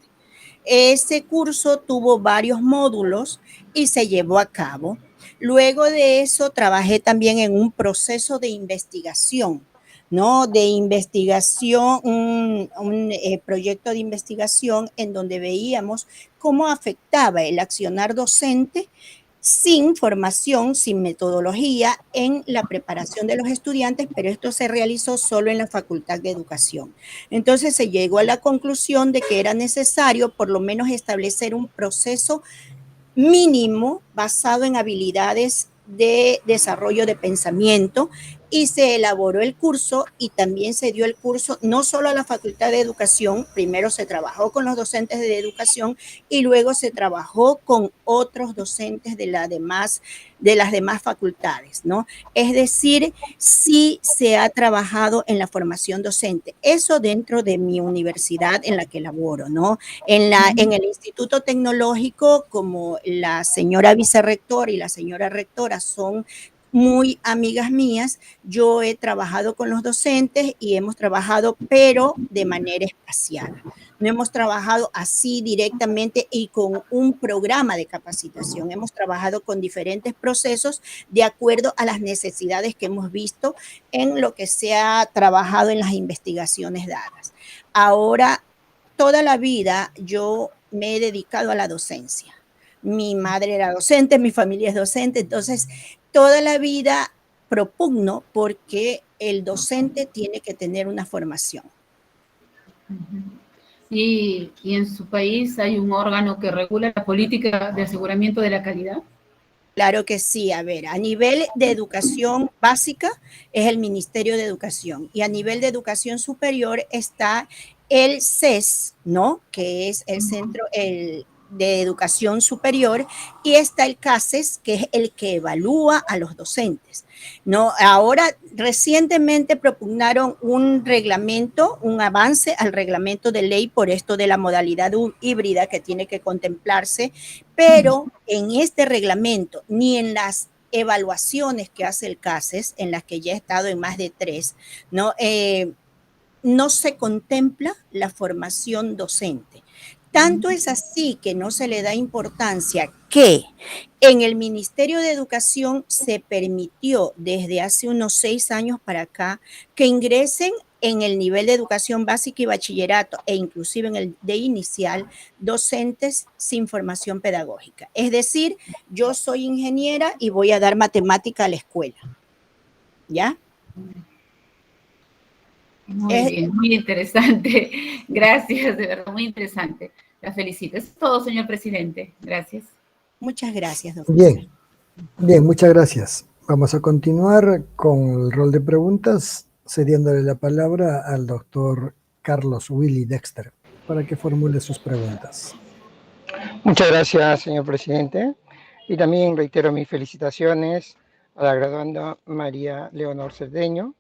Ese curso tuvo varios módulos y se llevó a cabo. Luego de eso trabajé también en un proceso de investigación, ¿no? De investigación, un proyecto de investigación en donde veíamos cómo afectaba el accionar docente sin formación, sin metodología en la preparación de los estudiantes, pero esto se realizó solo en la Facultad de Educación. Entonces se llegó a la conclusión de que era necesario por lo menos establecer un proceso mínimo basado en habilidades de desarrollo de pensamiento y se elaboró el curso y también se dio el curso no solo a la Facultad de Educación, primero se trabajó con los docentes de educación y luego se trabajó con otros docentes de las demás facultades, ¿no? Es decir, sí se ha trabajado en la formación docente. Eso dentro de mi universidad en la que laboro, ¿no? En el Instituto Tecnológico, como la señora vicerrectora y la señora rectora son muy amigas mías, yo he trabajado con los docentes y hemos trabajado, pero de manera espaciada. No hemos trabajado así directamente y con un programa de capacitación. Hemos trabajado con diferentes procesos de acuerdo a las necesidades que hemos visto en lo que se ha trabajado en las investigaciones dadas. Ahora, toda la vida yo me he dedicado a la docencia. Mi madre era docente, mi familia es docente, entonces toda la vida propugno porque el docente tiene que tener una formación. ¿Y en su país hay un órgano que regula la política de aseguramiento de la calidad? Claro que sí, a ver, a nivel de educación básica es el Ministerio de Educación y a nivel de educación superior está el CES, ¿no? Que es el Centro de Educación Superior, y está el CASES, que es el que evalúa a los docentes, ¿no? Ahora, recientemente propugnaron un reglamento, un avance al reglamento de ley por esto de la modalidad híbrida que tiene que contemplarse, pero en este reglamento ni en las evaluaciones que hace el CASES, en las que ya he estado en más de 3, ¿no? No se contempla la formación docente. Tanto es así que no se le da importancia que en el Ministerio de Educación se permitió desde hace unos 6 años para acá que ingresen en el nivel de educación básica y bachillerato e inclusive en el de inicial docentes sin formación pedagógica. Es decir, yo soy ingeniera y voy a dar matemática a la escuela. ¿Ya? Muy bien, muy interesante. Gracias, de verdad, muy interesante. La felicito. Es todo, señor presidente. Gracias. Muchas gracias, doctor. Bien, bien, muchas gracias. Vamos a continuar con el rol de preguntas, cediéndole la palabra al doctor Carlos Willy Dexter para que formule sus preguntas. Muchas gracias, señor presidente. Y también reitero mis felicitaciones a la graduanda María Leonor Cerdeño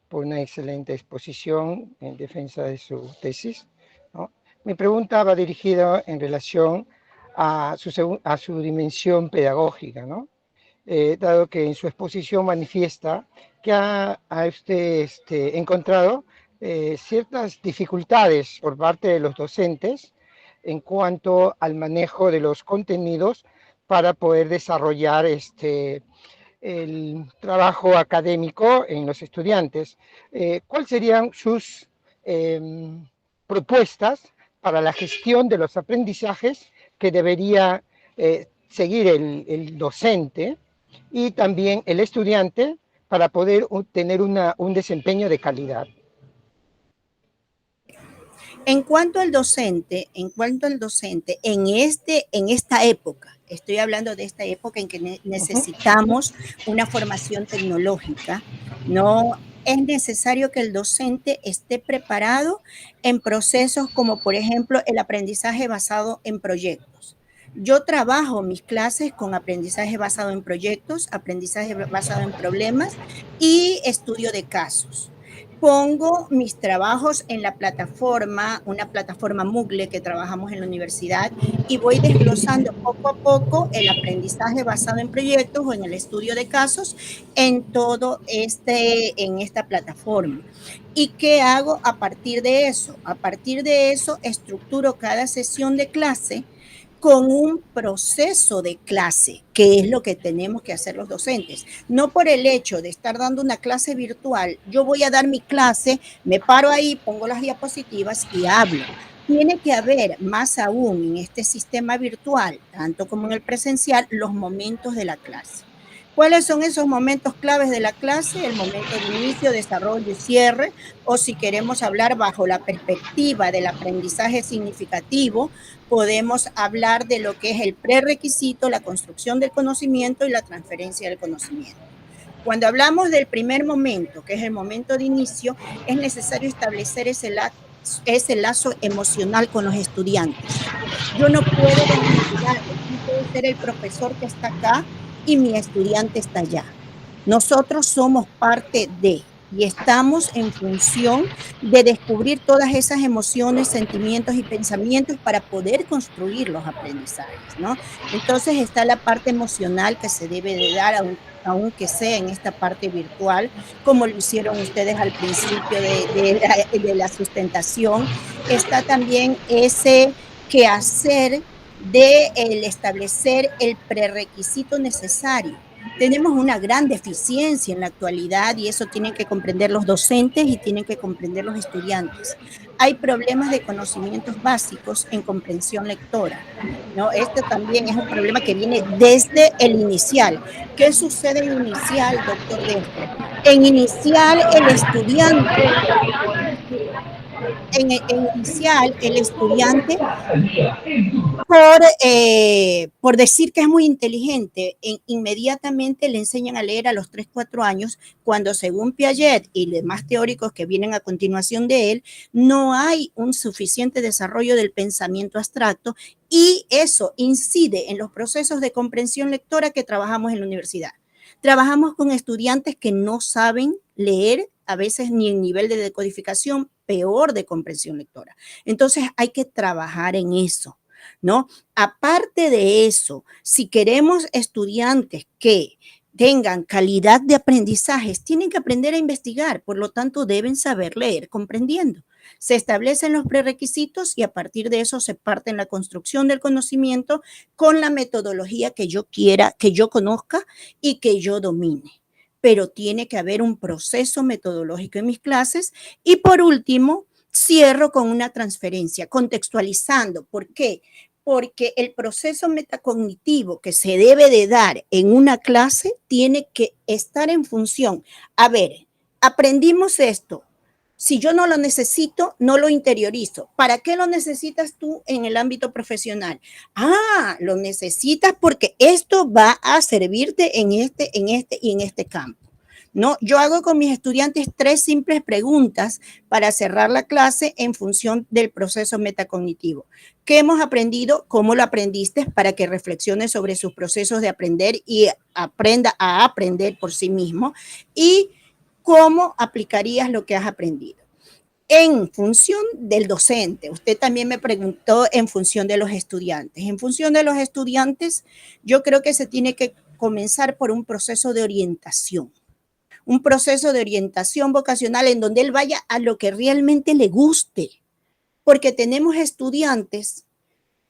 por una excelente exposición en defensa de su tesis, ¿no? Mi pregunta va dirigida en relación a su dimensión pedagógica, ¿no? Dado que en su exposición manifiesta que ha usted encontrado ciertas dificultades por parte de los docentes en cuanto al manejo de los contenidos para poder desarrollar el trabajo académico en los estudiantes. ¿Cuáles serían sus propuestas para la gestión de los aprendizajes que debería seguir el docente y también el estudiante para poder tener un desempeño de calidad? En cuanto al docente, en esta época, estoy hablando de esta época en que necesitamos una formación tecnológica, no es necesario que el docente esté preparado en procesos como, por ejemplo, el aprendizaje basado en proyectos. Yo trabajo mis clases con aprendizaje basado en proyectos, aprendizaje basado en problemas y estudio de casos. Pongo mis trabajos en la plataforma, una plataforma Moodle que trabajamos en la universidad, y voy desglosando poco a poco el aprendizaje basado en proyectos o en el estudio de casos en en esta plataforma. ¿Y qué hago a partir de eso? A partir de eso estructuro cada sesión de clase con un proceso de clase, que es lo que tenemos que hacer los docentes. No por el hecho de estar dando una clase virtual, yo voy a dar mi clase, me paro ahí, pongo las diapositivas y hablo. Tiene que haber, más aún en este sistema virtual, tanto como en el presencial, los momentos de la clase. ¿Cuáles son esos momentos claves de la clase? El momento de inicio, desarrollo y cierre, o si queremos hablar bajo la perspectiva del aprendizaje significativo, podemos hablar de lo que es el prerequisito, la construcción del conocimiento y la transferencia del conocimiento. Cuando hablamos del primer momento, que es el momento de inicio, es necesario establecer ese lazo emocional con los estudiantes. Yo no puedo desvincularme, no puedo ser el profesor que está acá y mi estudiante está allá. Nosotros somos parte de y estamos en función de descubrir todas esas emociones, sentimientos y pensamientos para poder construir los aprendizajes, ¿no? Entonces está la parte emocional que se debe de dar, aunque sea en esta parte virtual, como lo hicieron ustedes al principio de la sustentación. Está también ese quehacer de el establecer el prerequisito necesario. Tenemos una gran deficiencia en la actualidad y eso tienen que comprender los docentes y tienen que comprender los estudiantes. Hay problemas de conocimientos básicos en comprensión lectora, ¿no? Este también es un problema que viene desde el inicial. ¿Qué sucede en inicial, doctor Destre? En inicial, el estudiante, en inicial, el estudiante por decir que es muy inteligente, inmediatamente le enseñan a leer a los 3, 4 años, cuando según Piaget y demás teóricos que vienen a continuación de él, no hay un suficiente desarrollo del pensamiento abstracto y eso incide en los procesos de comprensión lectora que trabajamos en la universidad. Trabajamos con estudiantes que no saben leer, a veces ni en nivel de decodificación, peor de comprensión lectora. Entonces hay que trabajar en eso, ¿no? Aparte de eso, si queremos estudiantes que tengan calidad de aprendizajes, tienen que aprender a investigar, por lo tanto deben saber leer comprendiendo. Se establecen los prerequisitos y a partir de eso se parte en la construcción del conocimiento con la metodología que yo quiera, que yo conozca y que yo domine. Pero tiene que haber un proceso metodológico en mis clases. Y por último, cierro con una transferencia, contextualizando. ¿Por qué? Porque el proceso metacognitivo que se debe de dar en una clase tiene que estar en función. A ver, aprendimos esto. Si yo no lo necesito, no lo interiorizo. ¿Para qué lo necesitas tú en el ámbito profesional? Ah, lo necesitas porque esto va a servirte en este y en este campo. No, yo hago con mis estudiantes 3 simples preguntas para cerrar la clase en función del proceso metacognitivo. ¿Qué hemos aprendido? ¿Cómo lo aprendiste? Para que reflexione sobre sus procesos de aprender y aprenda a aprender por sí mismo. Y ¿cómo aplicarías lo que has aprendido? En función del docente, usted también me preguntó en función de los estudiantes. En función de los estudiantes, yo creo que se tiene que comenzar por un proceso de orientación vocacional en donde él vaya a lo que realmente le guste, porque tenemos estudiantes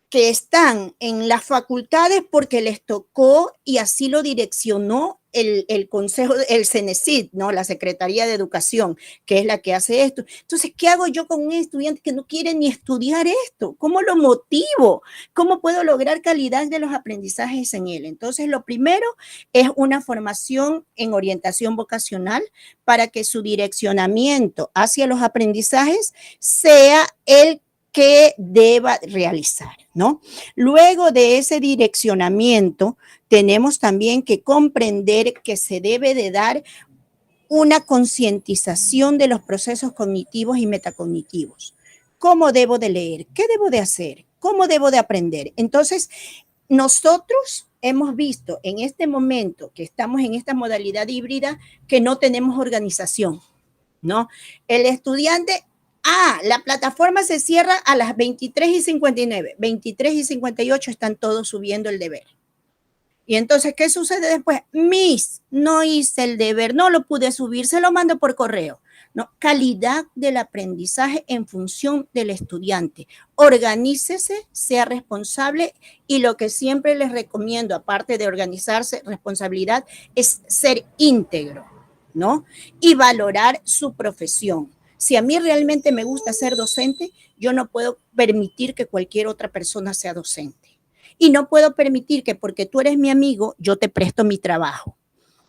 que están en las facultades porque les tocó y así lo direccionó el Consejo, el CENESID, ¿no? La Secretaría de Educación, que es la que hace esto. Entonces, ¿qué hago yo con un estudiante que no quiere ni estudiar esto? ¿Cómo lo motivo? ¿Cómo puedo lograr calidad de los aprendizajes en él? Entonces, lo primero es una formación en orientación vocacional para que su direccionamiento hacia los aprendizajes sea el que deba realizar, ¿no? Luego de ese direccionamiento, tenemos también que comprender que se debe de dar una concientización de los procesos cognitivos y metacognitivos. ¿Cómo debo de leer? ¿Qué debo de hacer? ¿Cómo debo de aprender? Entonces, nosotros hemos visto en este momento que estamos en esta modalidad híbrida que no tenemos organización, ¿no? El estudiante la plataforma se cierra a las 23:59, 23:58 están todos subiendo el deber. Y entonces, ¿qué sucede después? No hice el deber, no lo pude subir, se lo mando por correo. No, calidad del aprendizaje en función del estudiante. Organícese, sea responsable y lo que siempre les recomiendo, aparte de organizarse, responsabilidad, es ser íntegro, ¿no? Y valorar su profesión. Si a mí realmente me gusta ser docente, yo no puedo permitir que cualquier otra persona sea docente. Y no puedo permitir que porque tú eres mi amigo, yo te presto mi trabajo.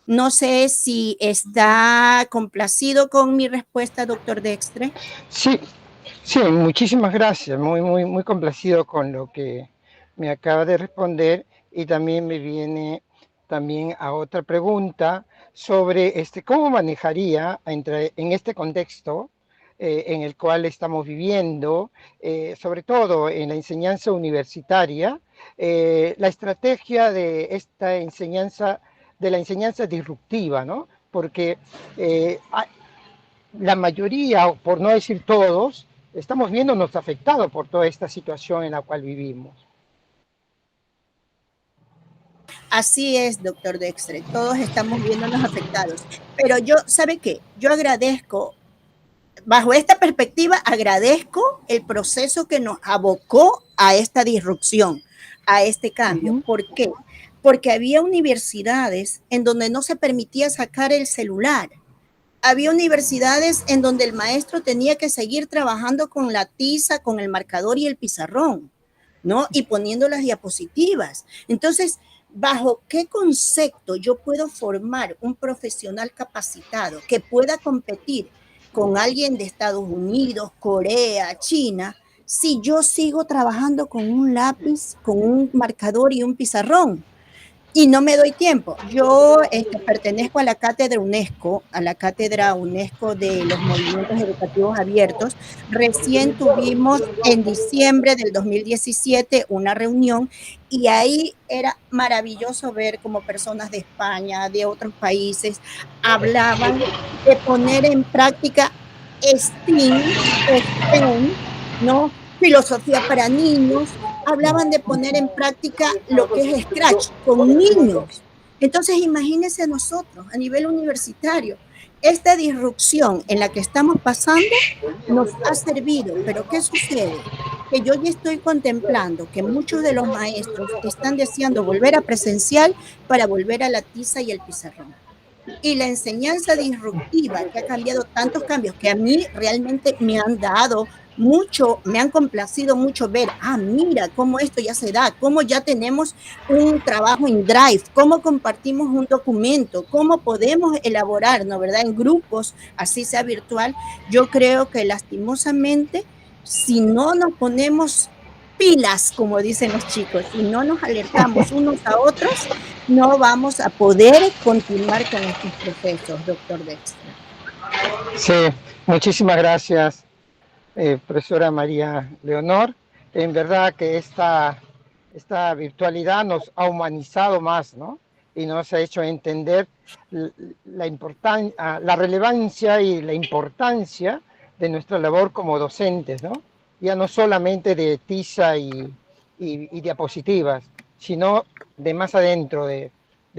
No sé si está complacido con mi respuesta, doctor Destre. Sí, sí, muchísimas gracias. Muy complacido con lo que me acaba de responder y también me viene también a otra pregunta sobre cómo manejaría en este contexto en el cual estamos viviendo, sobre todo en la enseñanza universitaria, la estrategia de esta enseñanza, de la enseñanza disruptiva, ¿no? Porque la mayoría, por no decir todos, estamos viéndonos afectados por toda esta situación en la cual vivimos. Así es, doctor Dextre, todos estamos viéndonos afectados. Pero yo, ¿sabe qué? Yo agradezco, bajo esta perspectiva, agradezco el proceso que nos abocó a esta disrupción, a este cambio. ¿Por qué? Porque había universidades en donde no se permitía sacar el celular. Había universidades en donde el maestro tenía que seguir trabajando con la tiza, con el marcador y el pizarrón, ¿no? Y poniendo las diapositivas. Entonces, ¿bajo qué concepto yo puedo formar un profesional capacitado que pueda competir con alguien de Estados Unidos, Corea, China, si yo sigo trabajando con un lápiz, con un marcador y un pizarrón? Y no me doy tiempo. Yo pertenezco a la cátedra UNESCO de los movimientos educativos abiertos. Recién tuvimos en diciembre del 2017 una reunión y ahí era maravilloso ver cómo personas de España, de otros países, hablaban de poner en práctica STEM, ¿no? Filosofía para niños, hablaban de poner en práctica lo que es Scratch con niños. Entonces, imagínense a nosotros a nivel universitario, esta disrupción en la que estamos pasando nos ha servido, pero ¿qué sucede? Que yo ya estoy contemplando que muchos de los maestros están deseando volver a presencial para volver a la tiza y el pizarrón. Y la enseñanza disruptiva que ha cambiado tantos cambios que a mí realmente me han dado mucho, me han complacido mucho ver, mira cómo esto ya se da, cómo ya tenemos un trabajo en Drive, cómo compartimos un documento, cómo podemos elaborar, ¿no? ¿Verdad? En grupos, así sea virtual. Yo creo que lastimosamente, si no nos ponemos pilas, como dicen los chicos, y no nos alertamos unos a otros, no vamos a poder continuar con estos procesos, doctor Dextre. Sí, muchísimas gracias, profesora María Leonor. En verdad que esta virtualidad nos ha humanizado más, ¿no? Y nos ha hecho entender la relevancia y la importancia de nuestra labor como docentes, ¿no? Ya no solamente de tiza y diapositivas, sino de más adentro de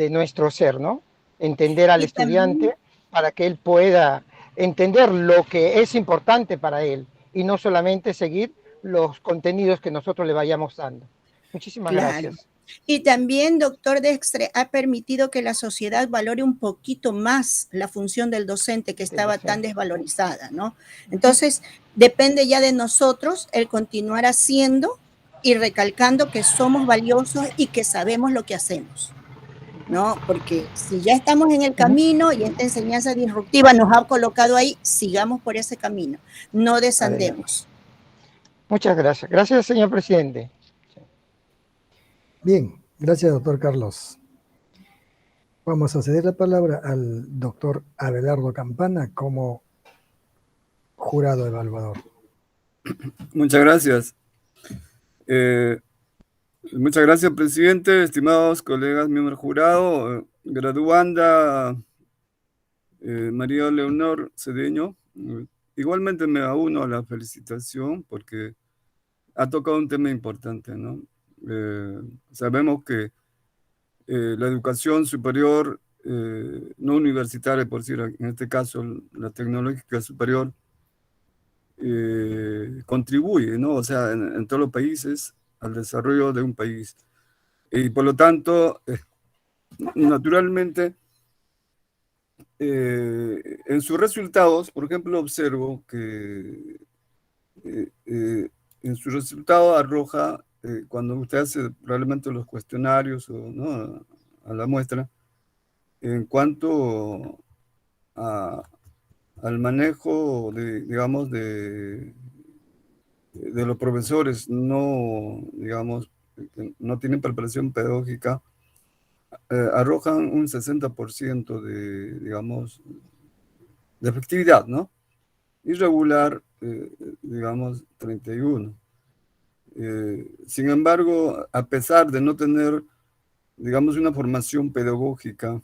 nuestro ser, ¿no? Entender al estudiante para que él pueda entender lo que es importante para él y no solamente seguir los contenidos que nosotros le vayamos dando. Muchísimas gracias. Y también, doctor Dextre, ha permitido que la sociedad valore un poquito más la función del docente que estaba tan desvalorizada, ¿no? Entonces, depende ya de nosotros el continuar haciendo y recalcando que somos valiosos y que sabemos lo que hacemos, ¿no? Porque si ya estamos en el camino y esta enseñanza disruptiva nos ha colocado ahí, sigamos por ese camino, no desandemos. Muchas gracias. Gracias, señor presidente. Bien, gracias, doctor Carlos. Vamos a ceder la palabra al doctor Abelardo Campana como jurado evaluador. Muchas gracias. Muchas gracias, presidente, estimados colegas, miembros jurado, graduanda María Leonor Cedeño. Igualmente me uno a la felicitación porque ha tocado un tema importante, ¿no? Sabemos que la educación superior, no universitaria, por decir, en este caso la tecnológica superior, contribuye, ¿no? O sea, en todos los países al desarrollo de un país. Y por lo tanto, naturalmente, en sus resultados, por ejemplo, observo que en su resultado arroja, cuando usted hace probablemente los cuestionarios o, ¿no?, a la muestra, en cuanto al manejo de, digamos, de los profesores no, digamos, que no tienen preparación pedagógica, arrojan un 60% de, digamos, de efectividad, ¿no? Irregular, digamos, 31%. Sin embargo, a pesar de no tener, digamos, una formación pedagógica,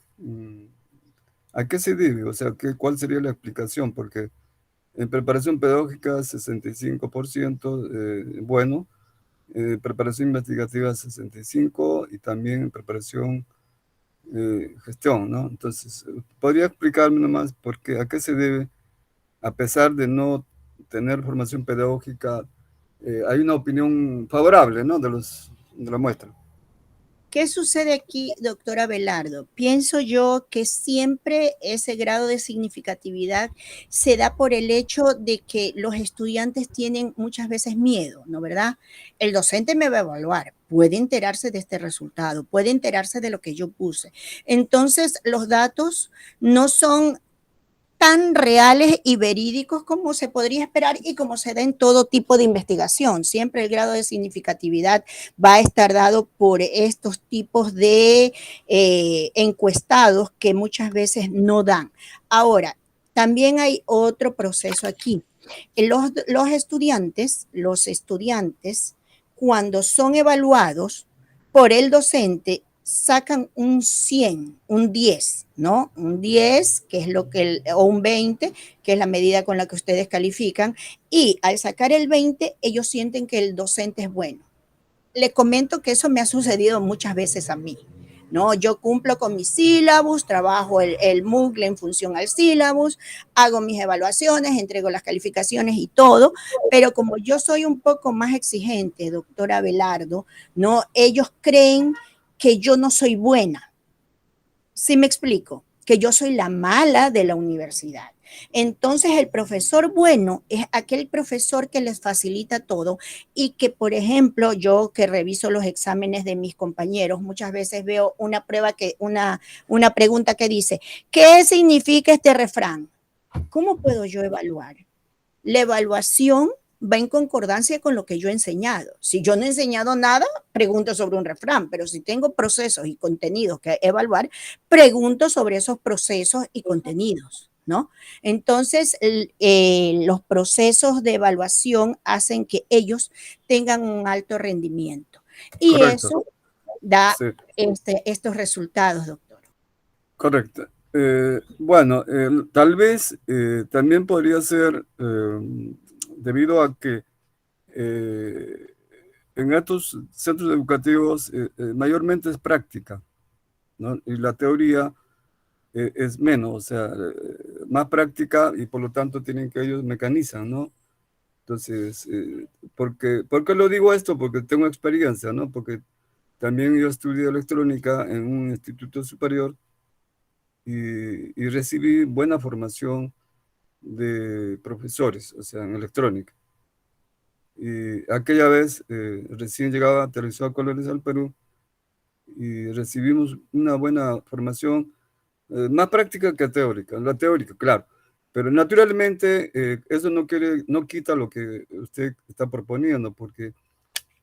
¿a qué se debe? O sea, ¿cuál sería la explicación? Porque en preparación pedagógica 65%, bueno, preparación investigativa 65% y también en preparación gestión, ¿no? Entonces, ¿podría explicarme nomás a qué se debe, a pesar de no tener formación pedagógica, hay una opinión favorable, ¿no? De la muestra. ¿Qué sucede aquí, doctora Velardo? Pienso yo que siempre ese grado de significatividad se da por el hecho de que los estudiantes tienen muchas veces miedo, ¿no verdad? El docente me va a evaluar, puede enterarse de este resultado, puede enterarse de lo que yo puse. Entonces, los datos no son tan reales y verídicos como se podría esperar y como se da en todo tipo de investigación. Siempre el grado de significatividad va a estar dado por estos tipos de encuestados que muchas veces no dan. Ahora, también hay otro proceso aquí. Los estudiantes, cuando son evaluados por el docente, sacan un 100, un 10, ¿no? Un 10, que es lo que, o un 20, que es la medida con la que ustedes califican, y al sacar el 20, ellos sienten que el docente es bueno. Le comento que eso me ha sucedido muchas veces a mí, ¿no? Yo cumplo con mis sílabus, trabajo el Moodle en función al sílabus, hago mis evaluaciones, entrego las calificaciones y todo, pero como yo soy un poco más exigente, doctora Velardo, ¿no? Ellos creen que yo no soy buena. ¿Sí me explico? Que yo soy la mala de la universidad. Entonces, el profesor bueno es aquel profesor que les facilita todo y que, por ejemplo, yo que reviso los exámenes de mis compañeros, muchas veces veo una pregunta que dice, ¿qué significa este refrán? ¿Cómo puedo yo evaluar? La evaluación va en concordancia con lo que yo he enseñado. Si yo no he enseñado nada, pregunto sobre un refrán, pero si tengo procesos y contenidos que evaluar, pregunto sobre esos procesos y contenidos, ¿no? Entonces, los procesos de evaluación hacen que ellos tengan un alto rendimiento. Y Correcto. eso da Sí, estos resultados, doctor. correcto. Bueno, tal vez también podría ser debido a que en estos centros educativos mayormente es práctica, ¿no? Y la teoría es menos, o sea, más práctica y por lo tanto tienen que ellos mecanizan, ¿no? Entonces, ¿por qué lo digo esto? Porque tengo experiencia, ¿no? Porque también yo estudié electrónica en un instituto superior y recibí buena formación de profesores, o sea, en electrónica. Y aquella vez recién llegaba a Televisión Colores al Perú y recibimos una buena formación, más práctica que teórica, la teórica, claro. Pero naturalmente eso no quita lo que usted está proponiendo, porque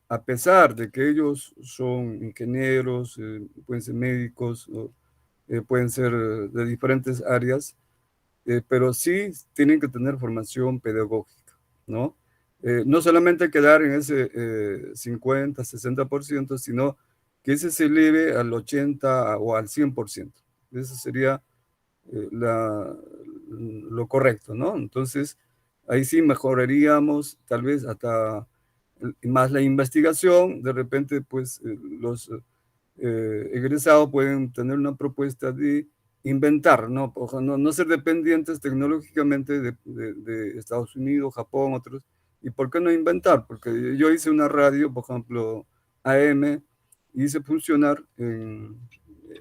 a pesar de que ellos son ingenieros, pueden ser médicos, pueden ser de diferentes áreas, pero sí tienen que tener formación pedagógica, ¿no? No solamente quedar en ese 50, 60%, sino que ese se eleve al 80 o al 100%. Eso sería lo correcto, ¿no? Entonces, ahí sí mejoraríamos tal vez hasta más la investigación, de repente, pues los egresados pueden tener una propuesta de inventar, ¿no? No ser dependientes tecnológicamente de Estados Unidos, Japón, otros. ¿Y por qué no inventar? Porque yo hice una radio, por ejemplo, AM, y hice funcionar en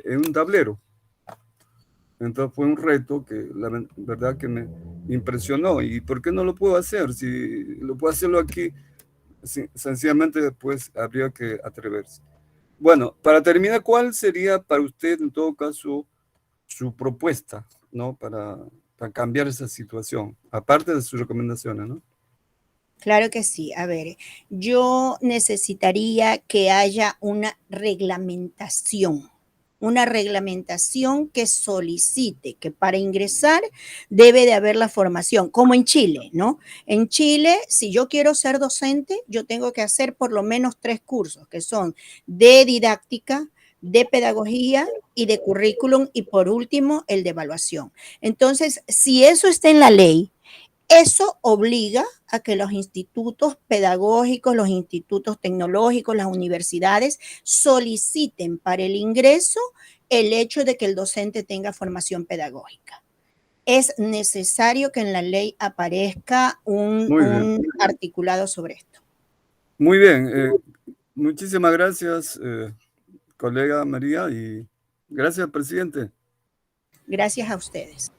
un tablero. Entonces fue un reto que la verdad que me impresionó. ¿Y por qué no lo puedo hacer? Si lo puedo hacerlo aquí, sencillamente después habría que atreverse. Bueno, para terminar, ¿cuál sería para usted en todo caso su propuesta, ¿no? Para cambiar esa situación, aparte de sus recomendaciones, ¿no? Claro que sí. A ver, yo necesitaría que haya una reglamentación, una reglamentación que solicite que para ingresar debe de haber la formación, como en Chile, ¿no? En Chile, si yo quiero ser docente, yo tengo que hacer por lo menos 3 cursos, que son de didáctica, de pedagogía y de currículum, y por último, el de evaluación. Entonces, si eso está en la ley, eso obliga a que los institutos pedagógicos, los institutos tecnológicos, las universidades soliciten para el ingreso el hecho de que el docente tenga formación pedagógica. Es necesario que en la ley aparezca Muy bien. un articulado sobre esto. Muy bien. Muchísimas gracias, colega María, y gracias, presidente. Gracias a ustedes.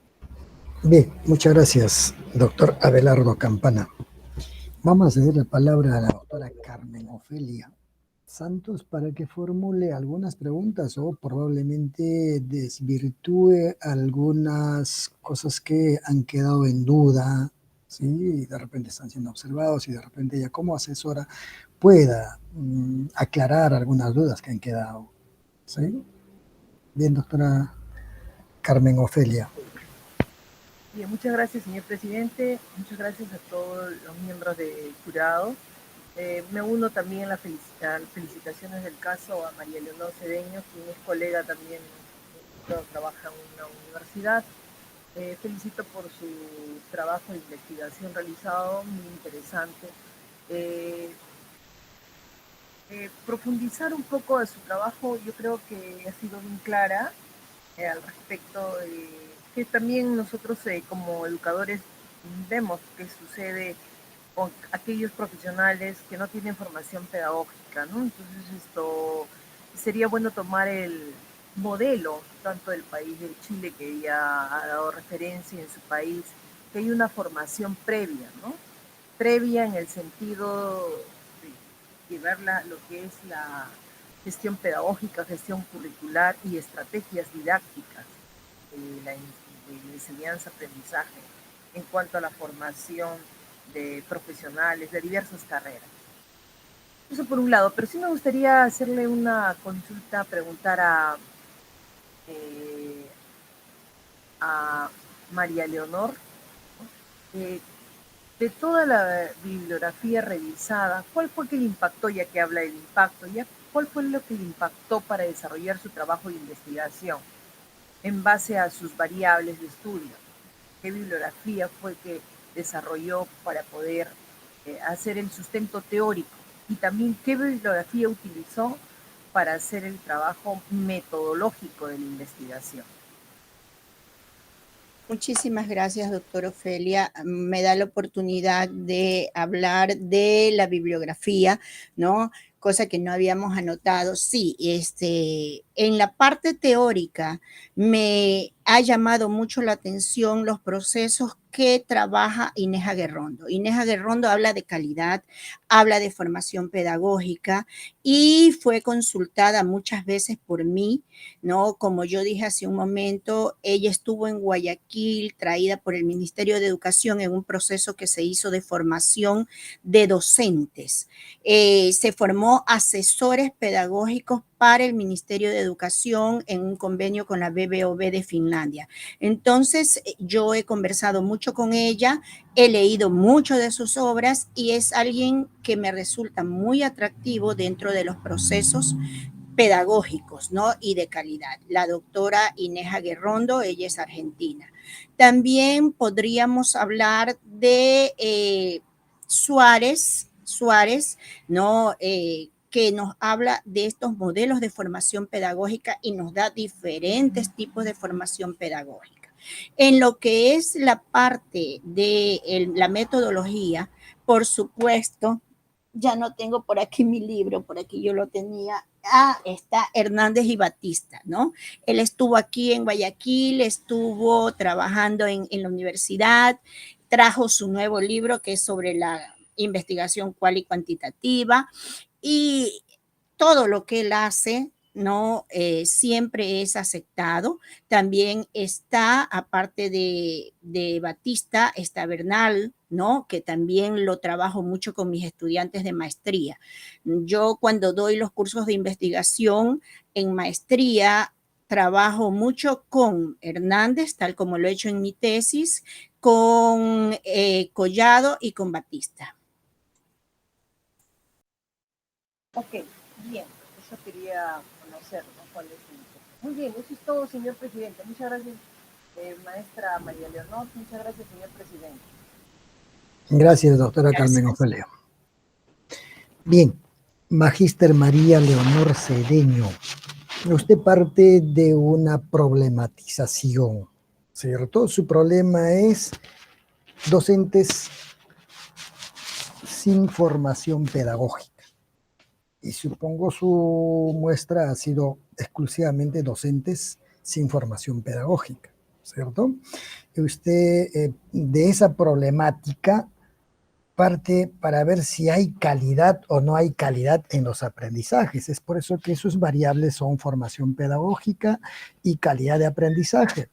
Bien, muchas gracias, doctor Abelardo Campana. Vamos a ceder la palabra a la doctora Carmen Ofelia Santos para que formule algunas preguntas o probablemente desvirtúe algunas cosas que han quedado en duda, ¿sí? De repente están siendo observados y de repente ella como asesora pueda aclarar algunas dudas que han quedado, ¿sí? Bien, doctora Carmen Ofelia. Bien, muchas gracias, señor presidente. Muchas gracias a todos los miembros del jurado. Me uno también a las felicitaciones del caso a María Leonor Cedeño, quien es colega también, trabaja en una universidad. Felicito por su trabajo de investigación realizado, muy interesante. Profundizar un poco de su trabajo, yo creo que ha sido bien clara al respecto de que también nosotros como educadores vemos qué sucede con aquellos profesionales que no tienen formación pedagógica, ¿no? Entonces esto sería bueno tomar el modelo tanto del país de Chile, que ella ha dado referencia en su país, que hay una formación previa, ¿no? Previa en el sentido de llevar lo que es la gestión pedagógica, gestión curricular y estrategias didácticas de la enseñanza-aprendizaje en cuanto a la formación de profesionales de diversas carreras. Eso por un lado, pero sí me gustaría hacerle una consulta, preguntar a María Leonor, de toda la bibliografía revisada, ¿cuál fue que le impactó, ya que habla del impacto, cuál fue lo que le impactó para desarrollar su trabajo de investigación en base a sus variables de estudio? ¿Qué bibliografía fue que desarrolló para poder hacer el sustento teórico? Y también, ¿qué bibliografía utilizó para hacer el trabajo metodológico de la investigación? Muchísimas gracias, doctora Ofelia. Me da la oportunidad de hablar de la bibliografía, ¿no? Cosa que no habíamos anotado. Sí, en la parte teórica me ha llamado mucho la atención los procesos que trabaja Inés Aguerrondo. Inés Aguerrondo habla de calidad, habla de formación pedagógica y fue consultada muchas veces por mí, ¿no? Como yo dije hace un momento, ella estuvo en Guayaquil, traída por el Ministerio de Educación en un proceso que se hizo de formación de docentes. Se formó asesores pedagógicos para el Ministerio de Educación en un convenio con la BBOB de Finlandia. Entonces, yo he conversado mucho con ella, he leído mucho de sus obras y es alguien que me resulta muy atractivo dentro de los procesos pedagógicos, ¿no? Y de calidad. La doctora Inés Aguerrondo, ella es argentina. También podríamos hablar de Suárez, ¿no? Que nos habla de estos modelos de formación pedagógica y nos da diferentes tipos de formación pedagógica. En lo que es la parte de la metodología, por supuesto, ya no tengo por aquí mi libro, por aquí yo lo tenía. Está Hernández y Batista, ¿no? Él estuvo aquí en Guayaquil, estuvo trabajando en la universidad, trajo su nuevo libro que es sobre la investigación cual y cuantitativa, y todo lo que él hace, ¿no? Siempre es aceptado. También está, aparte de Batista, está Bernal, ¿no? Que también lo trabajo mucho con mis estudiantes de maestría. Yo cuando doy los cursos de investigación en maestría, trabajo mucho con Hernández, tal como lo he hecho en mi tesis, con Collado y con Batista. Ok, bien, eso quería conocer, ¿no? ¿Cuál es el... Muy bien, eso es todo, señor presidente. Muchas gracias, maestra María Leonor. Muchas gracias, señor presidente. Gracias, doctora Carmen Ofelia. Bien, Magíster María Leonor Cedeño. Usted parte de una problematización, ¿cierto? Su problema es docentes sin formación pedagógica. Y supongo su muestra ha sido exclusivamente docentes sin formación pedagógica, ¿cierto? Y usted de esa problemática parte para ver si hay calidad o no hay calidad en los aprendizajes. Es por eso que sus variables son formación pedagógica y calidad de aprendizaje,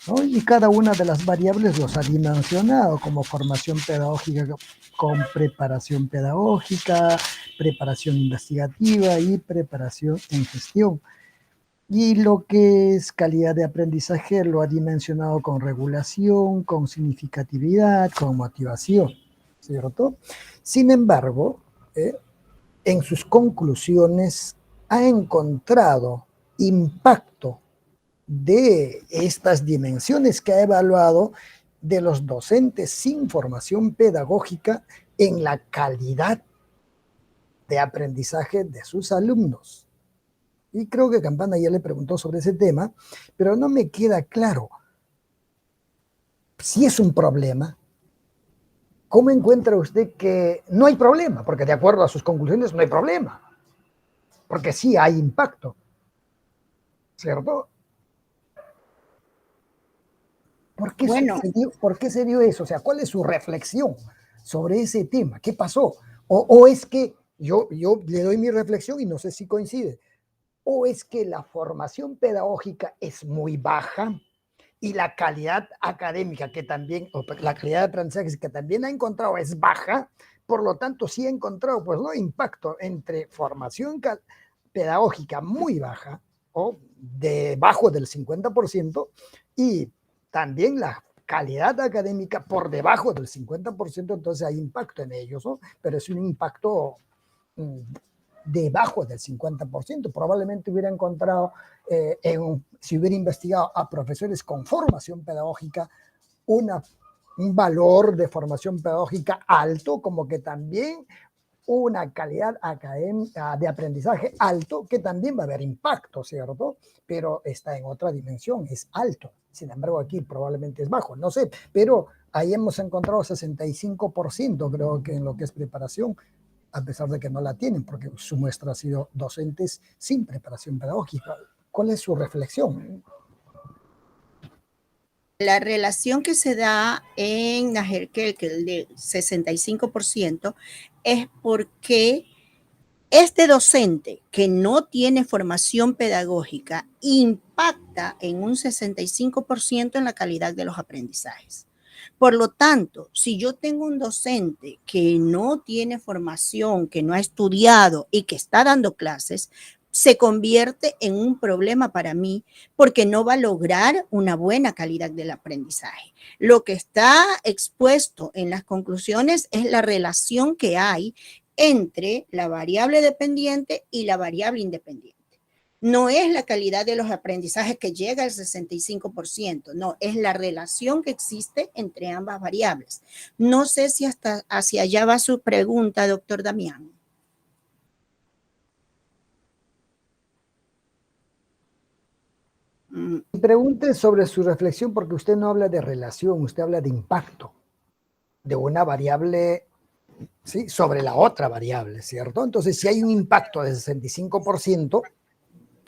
¿no? Y cada una de las variables los ha dimensionado como formación pedagógica con preparación pedagógica, preparación investigativa y preparación en gestión. Y lo que es calidad de aprendizaje lo ha dimensionado con regulación, con significatividad, con motivación, ¿cierto? Sin embargo, en sus conclusiones ha encontrado impacto de estas dimensiones que ha evaluado de los docentes sin formación pedagógica en la calidad de aprendizaje de sus alumnos. Y creo que Campana ya le preguntó sobre ese tema, pero no me queda claro si es un problema. ¿Cómo encuentra usted que no hay problema? Porque de acuerdo a sus conclusiones no hay problema, porque sí hay impacto, ¿cierto? ¿Por qué se dio eso? O sea, ¿cuál es su reflexión sobre ese tema? ¿Qué pasó? O es que yo le doy mi reflexión y no sé si coincide. O es que la formación pedagógica es muy baja y la calidad académica que también, o la calidad de aprendizaje que también ha encontrado es baja, por lo tanto sí ha encontrado pues no impacto entre formación pedagógica muy baja o debajo del 50% y también la calidad académica por debajo del 50%, entonces hay impacto en ellos, ¿no? Pero es un impacto debajo del 50%. Probablemente hubiera encontrado, si hubiera investigado a profesores con formación pedagógica, un valor de formación pedagógica alto, como que también una calidad académica de aprendizaje alto, que también va a haber impacto, ¿cierto? Pero está en otra dimensión, es alto. Sin embargo, aquí probablemente es bajo, no sé, pero ahí hemos encontrado 65%, creo que en lo que es preparación, a pesar de que no la tienen, porque su muestra ha sido docentes sin preparación pedagógica. ¿Cuál es su reflexión? La relación que se da en Najerkel, que el de 65%, es porque este docente que no tiene formación pedagógica impacta en un 65% en la calidad de los aprendizajes. Por lo tanto, si yo tengo un docente que no tiene formación, que no ha estudiado y que está dando clases, se convierte en un problema para mí porque no va a lograr una buena calidad del aprendizaje. Lo que está expuesto en las conclusiones es la relación que hay entre la variable dependiente y la variable independiente. No es la calidad de los aprendizajes que llega al 65%, no, es la relación que existe entre ambas variables. No sé si hasta hacia allá va su pregunta, doctor Damián. Mi pregunta es sobre su reflexión, porque usted no habla de relación, usted habla de impacto de una variable, ¿sí?, sobre la otra variable, ¿cierto? Entonces, si hay un impacto de 65%,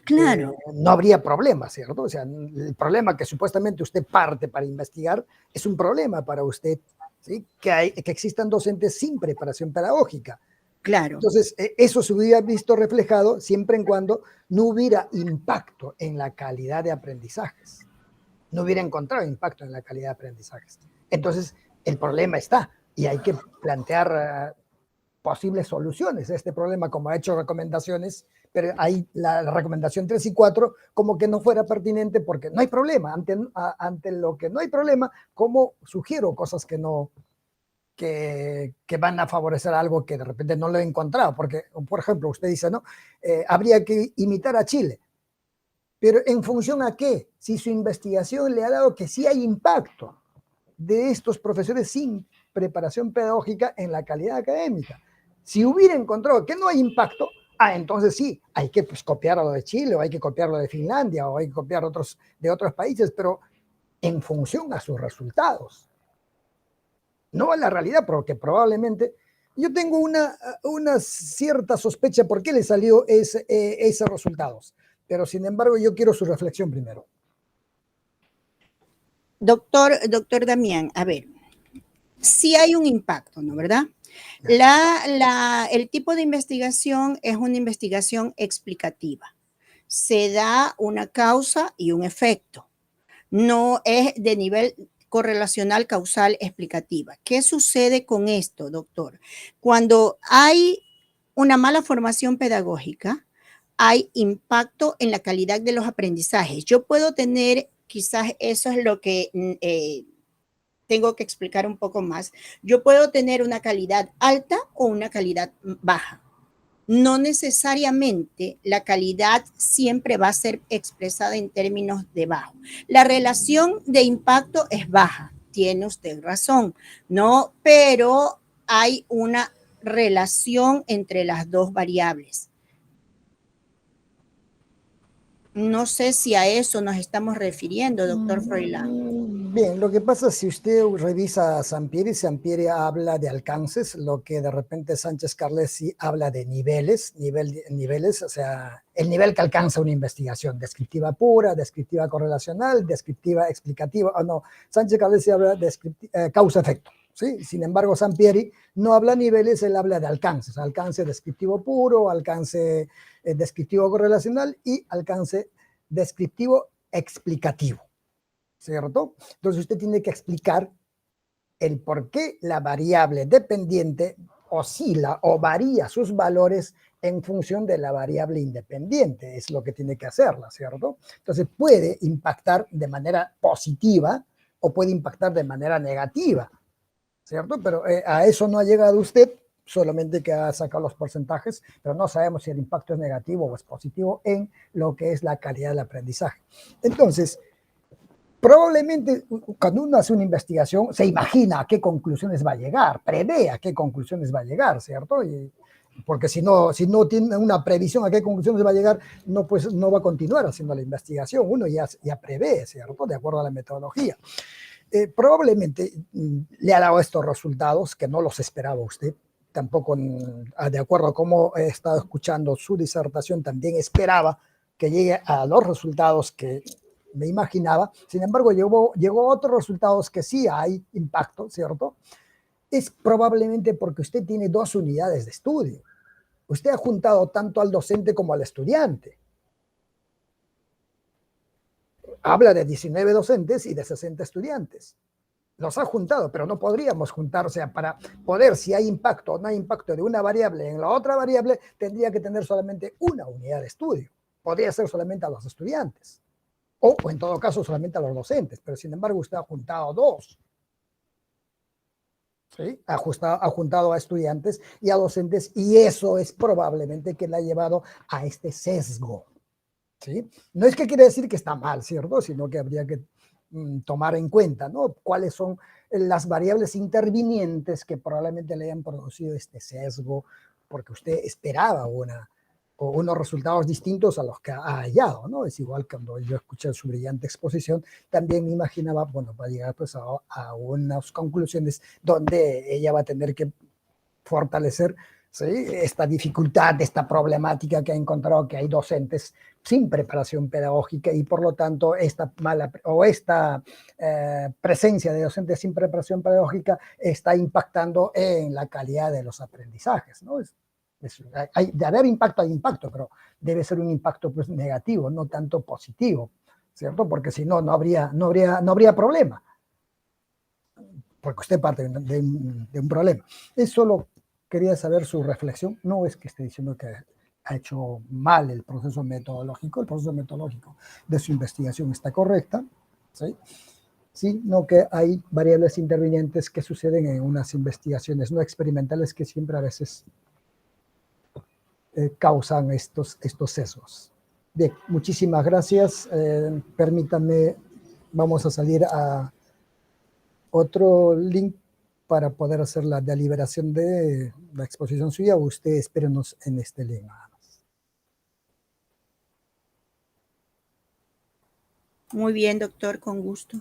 claro, no habría problema, ¿cierto? O sea, el problema que supuestamente usted parte para investigar es un problema para usted, ¿sí? Que existan docentes sin preparación pedagógica. claro. Entonces, eso se hubiera visto reflejado siempre en cuando no hubiera impacto en la calidad de aprendizajes. No hubiera encontrado impacto en la calidad de aprendizajes. Entonces, el problema está y hay que plantear posibles soluciones a este problema, como ha hecho recomendaciones, pero ahí la recomendación 3 y 4 como que no fuera pertinente porque no hay problema. Ante lo que no hay problema, ¿cómo sugiero cosas que no... Que van a favorecer algo que de repente no lo he encontrado? Porque, por ejemplo, usted dice, ¿no? Habría que imitar a Chile. Pero ¿en función a qué? Si su investigación le ha dado que sí hay impacto de estos profesores sin preparación pedagógica en la calidad académica. Si hubiera encontrado que no hay impacto, entonces sí, hay que pues, copiar lo de Chile, o hay que copiar lo de Finlandia, o hay que copiar de otros países, pero en función a sus resultados. No a la realidad, porque probablemente yo tengo una cierta sospecha por qué le salió esos resultados, pero sin embargo yo quiero su reflexión primero. Doctor Damián, a ver, sí hay un impacto, ¿no? ¿Verdad? El tipo de investigación es una investigación explicativa. Se da una causa y un efecto. No es de nivel correlacional causal explicativa. ¿Qué sucede con esto, doctor? Cuando hay una mala formación pedagógica, hay impacto en la calidad de los aprendizajes. Yo puedo tener, quizás eso es lo que tengo que explicar un poco más. Yo puedo tener una calidad alta o una calidad baja. No necesariamente la calidad siempre va a ser expresada en términos de bajo. La relación de impacto es baja, tiene usted razón, ¿no? Pero hay una relación entre las dos variables. No sé si a eso nos estamos refiriendo, doctor Froilán. Bien, lo que pasa es si usted revisa a Sampieri habla de alcances, lo que de repente Sánchez Carlesi habla de niveles, o sea, el nivel que alcanza una investigación, descriptiva pura, descriptiva correlacional, descriptiva explicativa, Sánchez Carlesi habla de causa-efecto. ¿Sí? Sin embargo, Sampieri no habla niveles, él habla de alcances, alcance descriptivo puro, alcance descriptivo correlacional y alcance descriptivo explicativo, ¿cierto? Entonces usted tiene que explicar el por qué la variable dependiente oscila o varía sus valores en función de la variable independiente, es lo que tiene que hacerla, ¿cierto? Entonces puede impactar de manera positiva o puede impactar de manera negativa, ¿cierto? Pero a eso no ha llegado usted, solamente que ha sacado los porcentajes, pero no sabemos si el impacto es negativo o es positivo en lo que es la calidad del aprendizaje. Entonces, probablemente cuando uno hace una investigación se imagina a qué conclusiones va a llegar, prevé a qué conclusiones va a llegar, ¿cierto? Porque si no tiene una previsión a qué conclusiones va a llegar, no va a continuar haciendo la investigación, uno ya prevé, ¿cierto? De acuerdo a la metodología. Probablemente le ha dado estos resultados que no los esperaba usted, tampoco de acuerdo a cómo he estado escuchando su disertación, también esperaba que llegue a los resultados que me imaginaba. Sin embargo, llegó a otros resultados que sí hay impacto, ¿cierto? Es probablemente porque usted tiene 2 unidades de estudio. Usted ha juntado tanto al docente como al estudiante. Habla de 19 docentes y de 60 estudiantes. Los ha juntado, pero no podríamos juntar, o sea, para poder, si hay impacto o no hay impacto de una variable en la otra variable, tendría que tener solamente una unidad de estudio. Podría ser solamente a los estudiantes. O en todo caso solamente a los docentes, pero sin embargo usted ha juntado 2. ¿Sí? Ha juntado a estudiantes y a docentes, y eso es probablemente que le ha llevado a este sesgo. ¿Sí? No es que quiere decir que está mal, ¿cierto? Sino que habría que tomar en cuenta, ¿no? Cuáles son las variables intervinientes que probablemente le hayan producido este sesgo, porque usted esperaba unos resultados distintos a los que ha hallado, ¿no? Es igual cuando yo escuché su brillante exposición, también me imaginaba, bueno, va a llegar pues a unas conclusiones donde ella va a tener que fortalecer, ¿sí?, esta dificultad, esta problemática que ha encontrado, que hay docentes sin preparación pedagógica y por lo tanto esta presencia de docentes sin preparación pedagógica está impactando en la calidad de los aprendizajes, ¿no? De haber impacto hay impacto, pero debe ser un impacto pues negativo, no tanto positivo, ¿cierto? Porque si no habría problema, porque usted parte de un problema. Eso lo quería saber su reflexión. No es que esté diciendo que ha hecho mal el proceso metodológico de su investigación está correcta, ¿sí? Sino que hay variables intervinientes que suceden en unas investigaciones no experimentales que siempre a veces causan estos sesgos. Bien, muchísimas gracias. Permítanme, vamos a salir a otro link para poder hacer la deliberación de la exposición suya. Usted espérenos en este link. Muy bien, doctor, con gusto.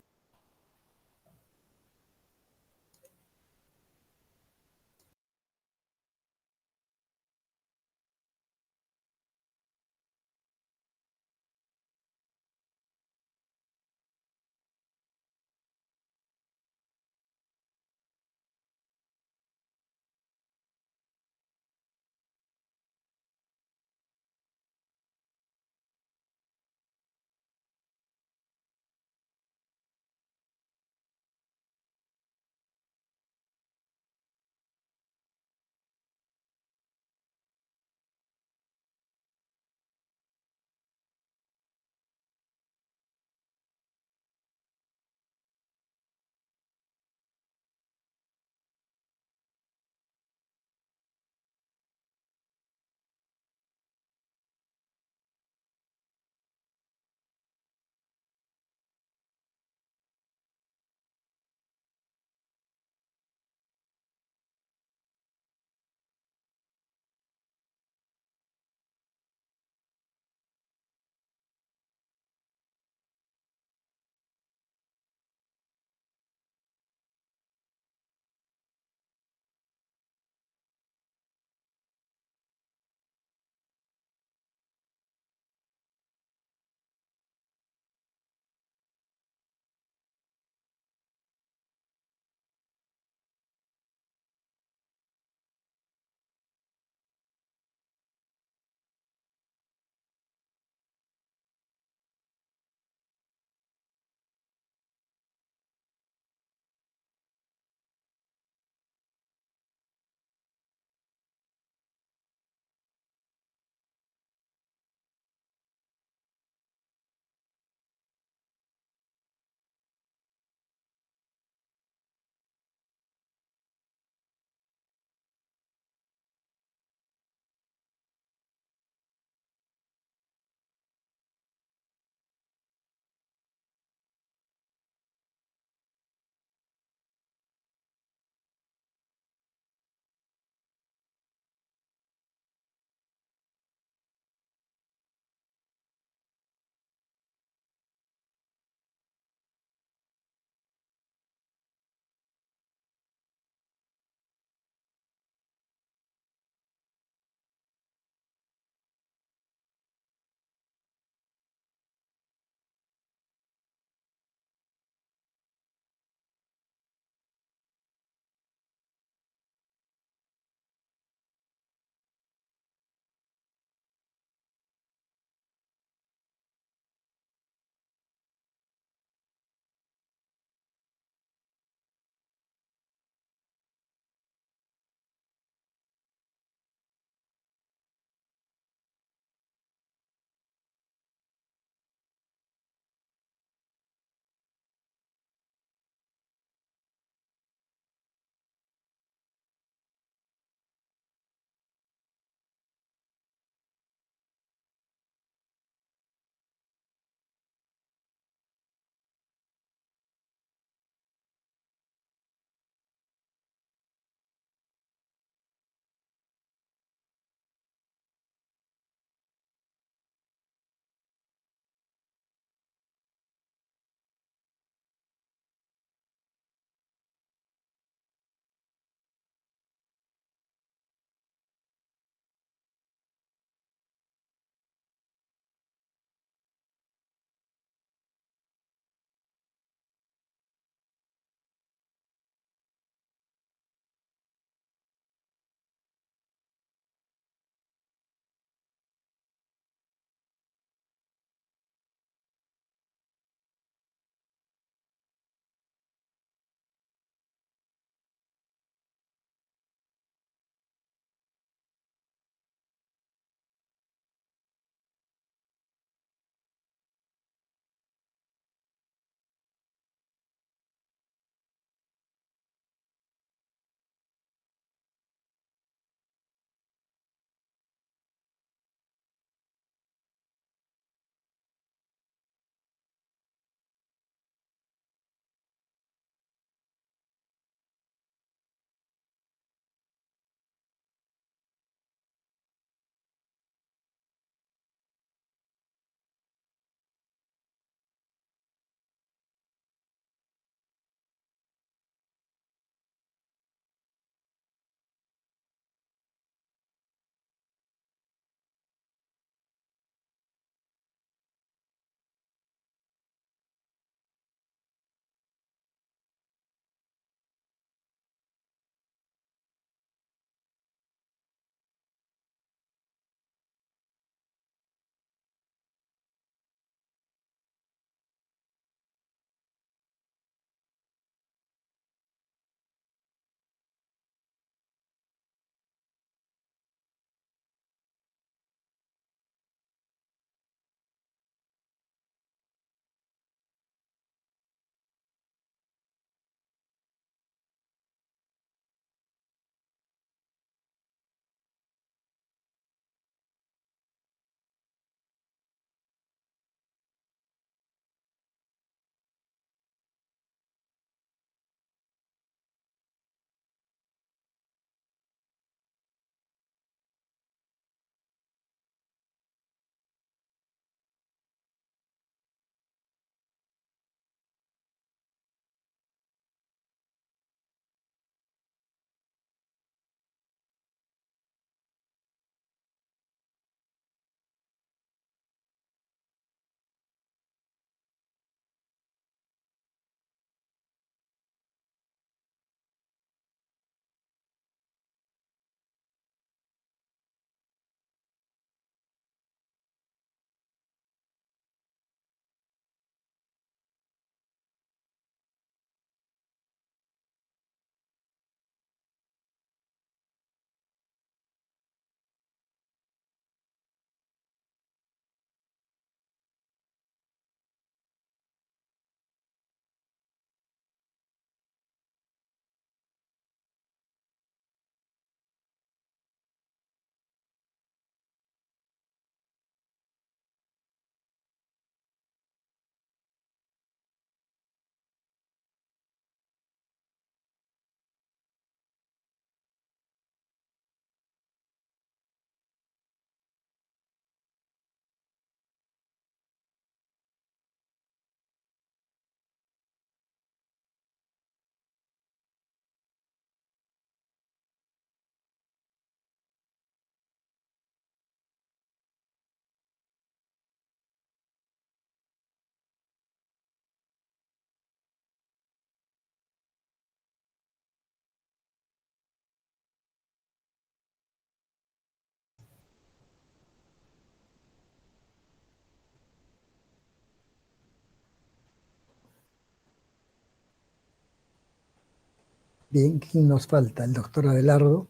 Bien, ¿quién nos falta? El doctor Abelardo.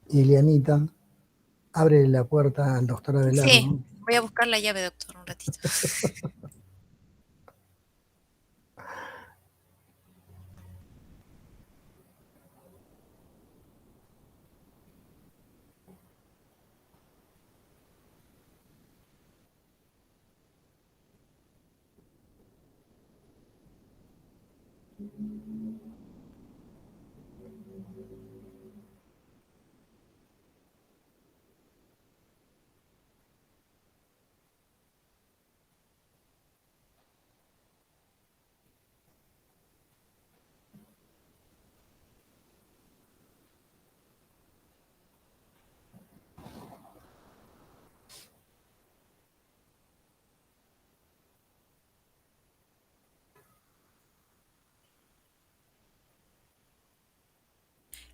Ilianita, abre la puerta al doctor Abelardo. Sí, voy a buscar la llave, doctor, un ratito.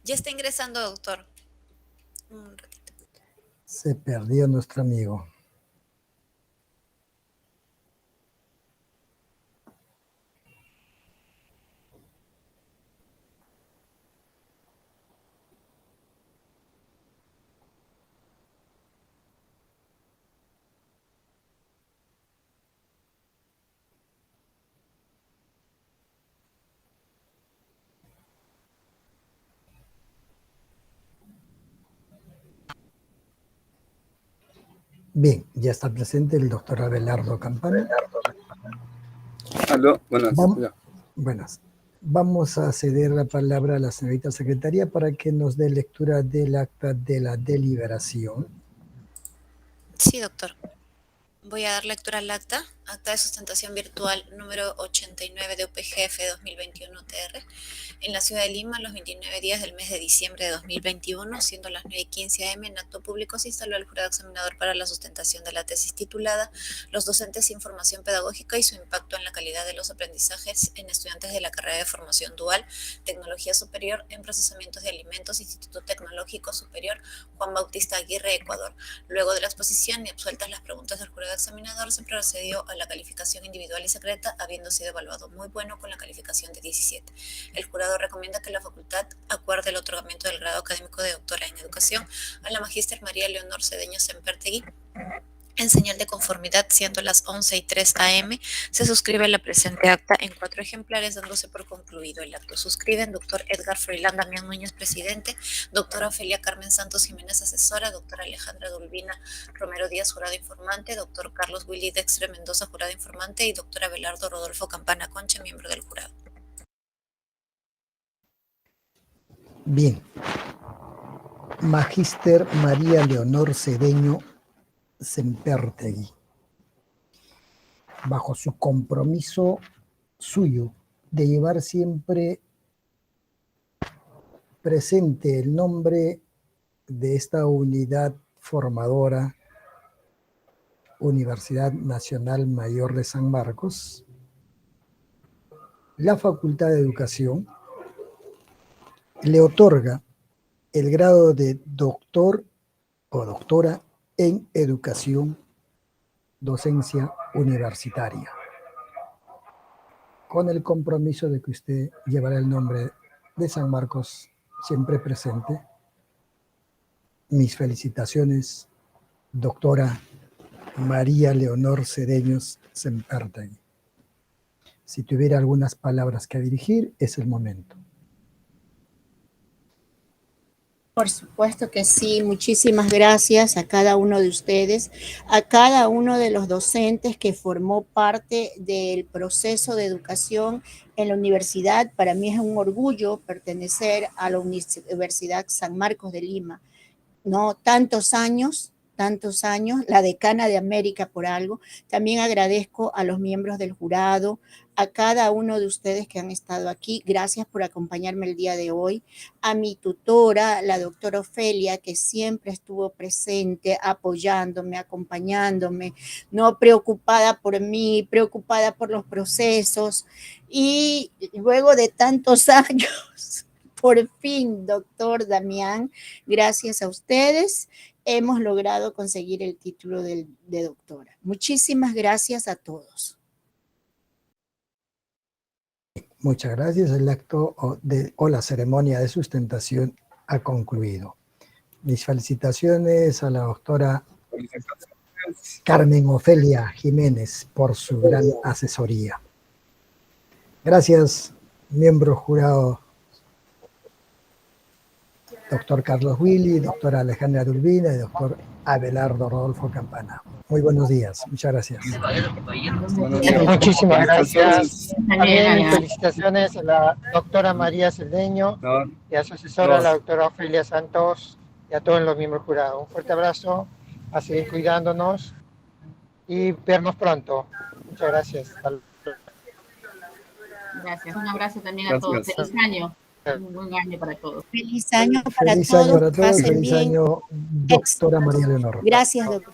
Ya está ingresando, doctor. Un ratito. Se perdió nuestro amigo. Bien, ya está presente el doctor Abelardo Campana. Aló, buenas. Ya. Buenas. Vamos a ceder la palabra a la señorita secretaria para que nos dé lectura del acta de la deliberación. Sí, doctor. Voy a dar lectura al acta de sustentación virtual número 89 de UPGF 2021-TR, en la ciudad de Lima, los 29 días del mes de diciembre de 2021, siendo las 9:15 am, en acto público se instaló el jurado examinador para la sustentación de la tesis titulada Los docentes e información pedagógica y su impacto en la calidad de los aprendizajes en estudiantes de la carrera de formación dual, tecnología superior en procesamientos de alimentos, Instituto Tecnológico Superior Juan Bautista Aguirre, Ecuador. Luego de la exposición y absueltas las preguntas del jurado examinador, se procedió a la calificación individual y secreta, habiendo sido evaluado muy bueno con la calificación de 17. El jurado recomienda que la facultad acuerde el otorgamiento del grado académico de doctora en educación a la magíster María Leonor Cedeño Sempertegui. En señal de conformidad, siendo las 11:03 am, se suscribe la presente acta en 4 ejemplares, dándose por concluido el acto. Suscriben doctor Edgar Froilán Damián Núñez, presidente; doctora Ofelia Carmen Santos Jiménez, asesora; doctora Alejandra Dulvina Romero Díaz, jurado informante; doctor Carlos Willy Dextre Mendoza, jurado informante; y doctor Abelardo Rodolfo Campana Concha, miembro del jurado. Bien. Magíster María Leonor Cedeño Sempertegui, bajo su compromiso suyo de llevar siempre presente el nombre de esta unidad formadora, Universidad Nacional Mayor de San Marcos, la Facultad de Educación le otorga el grado de doctor o doctora en educación, docencia universitaria, con el compromiso de que usted llevará el nombre de San Marcos siempre presente. Mis felicitaciones, doctora María Leonor Cedeños Sempertegui. Si tuviera algunas palabras que dirigir, es el momento. Por supuesto que sí, muchísimas gracias a cada uno de ustedes, a cada uno de los docentes que formó parte del proceso de educación en la universidad. Para mí es un orgullo pertenecer a la Universidad San Marcos de Lima, ¿no? Tantos años, la decana de América por algo. También agradezco a los miembros del jurado, a cada uno de ustedes que han estado aquí. Gracias por acompañarme el día de hoy. A mi tutora, la doctora Ofelia, que siempre estuvo presente, apoyándome, acompañándome, no preocupada por mí, preocupada por los procesos. Y luego de tantos años, Por fin, doctor Damián, gracias a ustedes, hemos logrado conseguir el título de doctora. Muchísimas gracias a todos. Muchas gracias. El acto o la ceremonia de sustentación ha concluido. Mis felicitaciones a la doctora Carmen Ofelia Jiménez por su gran asesoría. Gracias, miembro jurado, doctor Carlos Willy, doctora Alejandra Dulvina y doctor Abelardo Rodolfo Campana. Muy buenos días. Muchas gracias. Muchísimas gracias. También felicitaciones a la doctora María Cerdeño y a su asesora, la doctora Ofelia Santos, y a todos los miembros jurados. Un fuerte abrazo, a seguir cuidándonos y vernos pronto. Muchas gracias. Gracias. Un abrazo también a todos. Feliz año. Un buen año para todos. Feliz año para Feliz año todos. para todos. Pasen Feliz bien. año, doctora María Leonor. Gracias, doctor.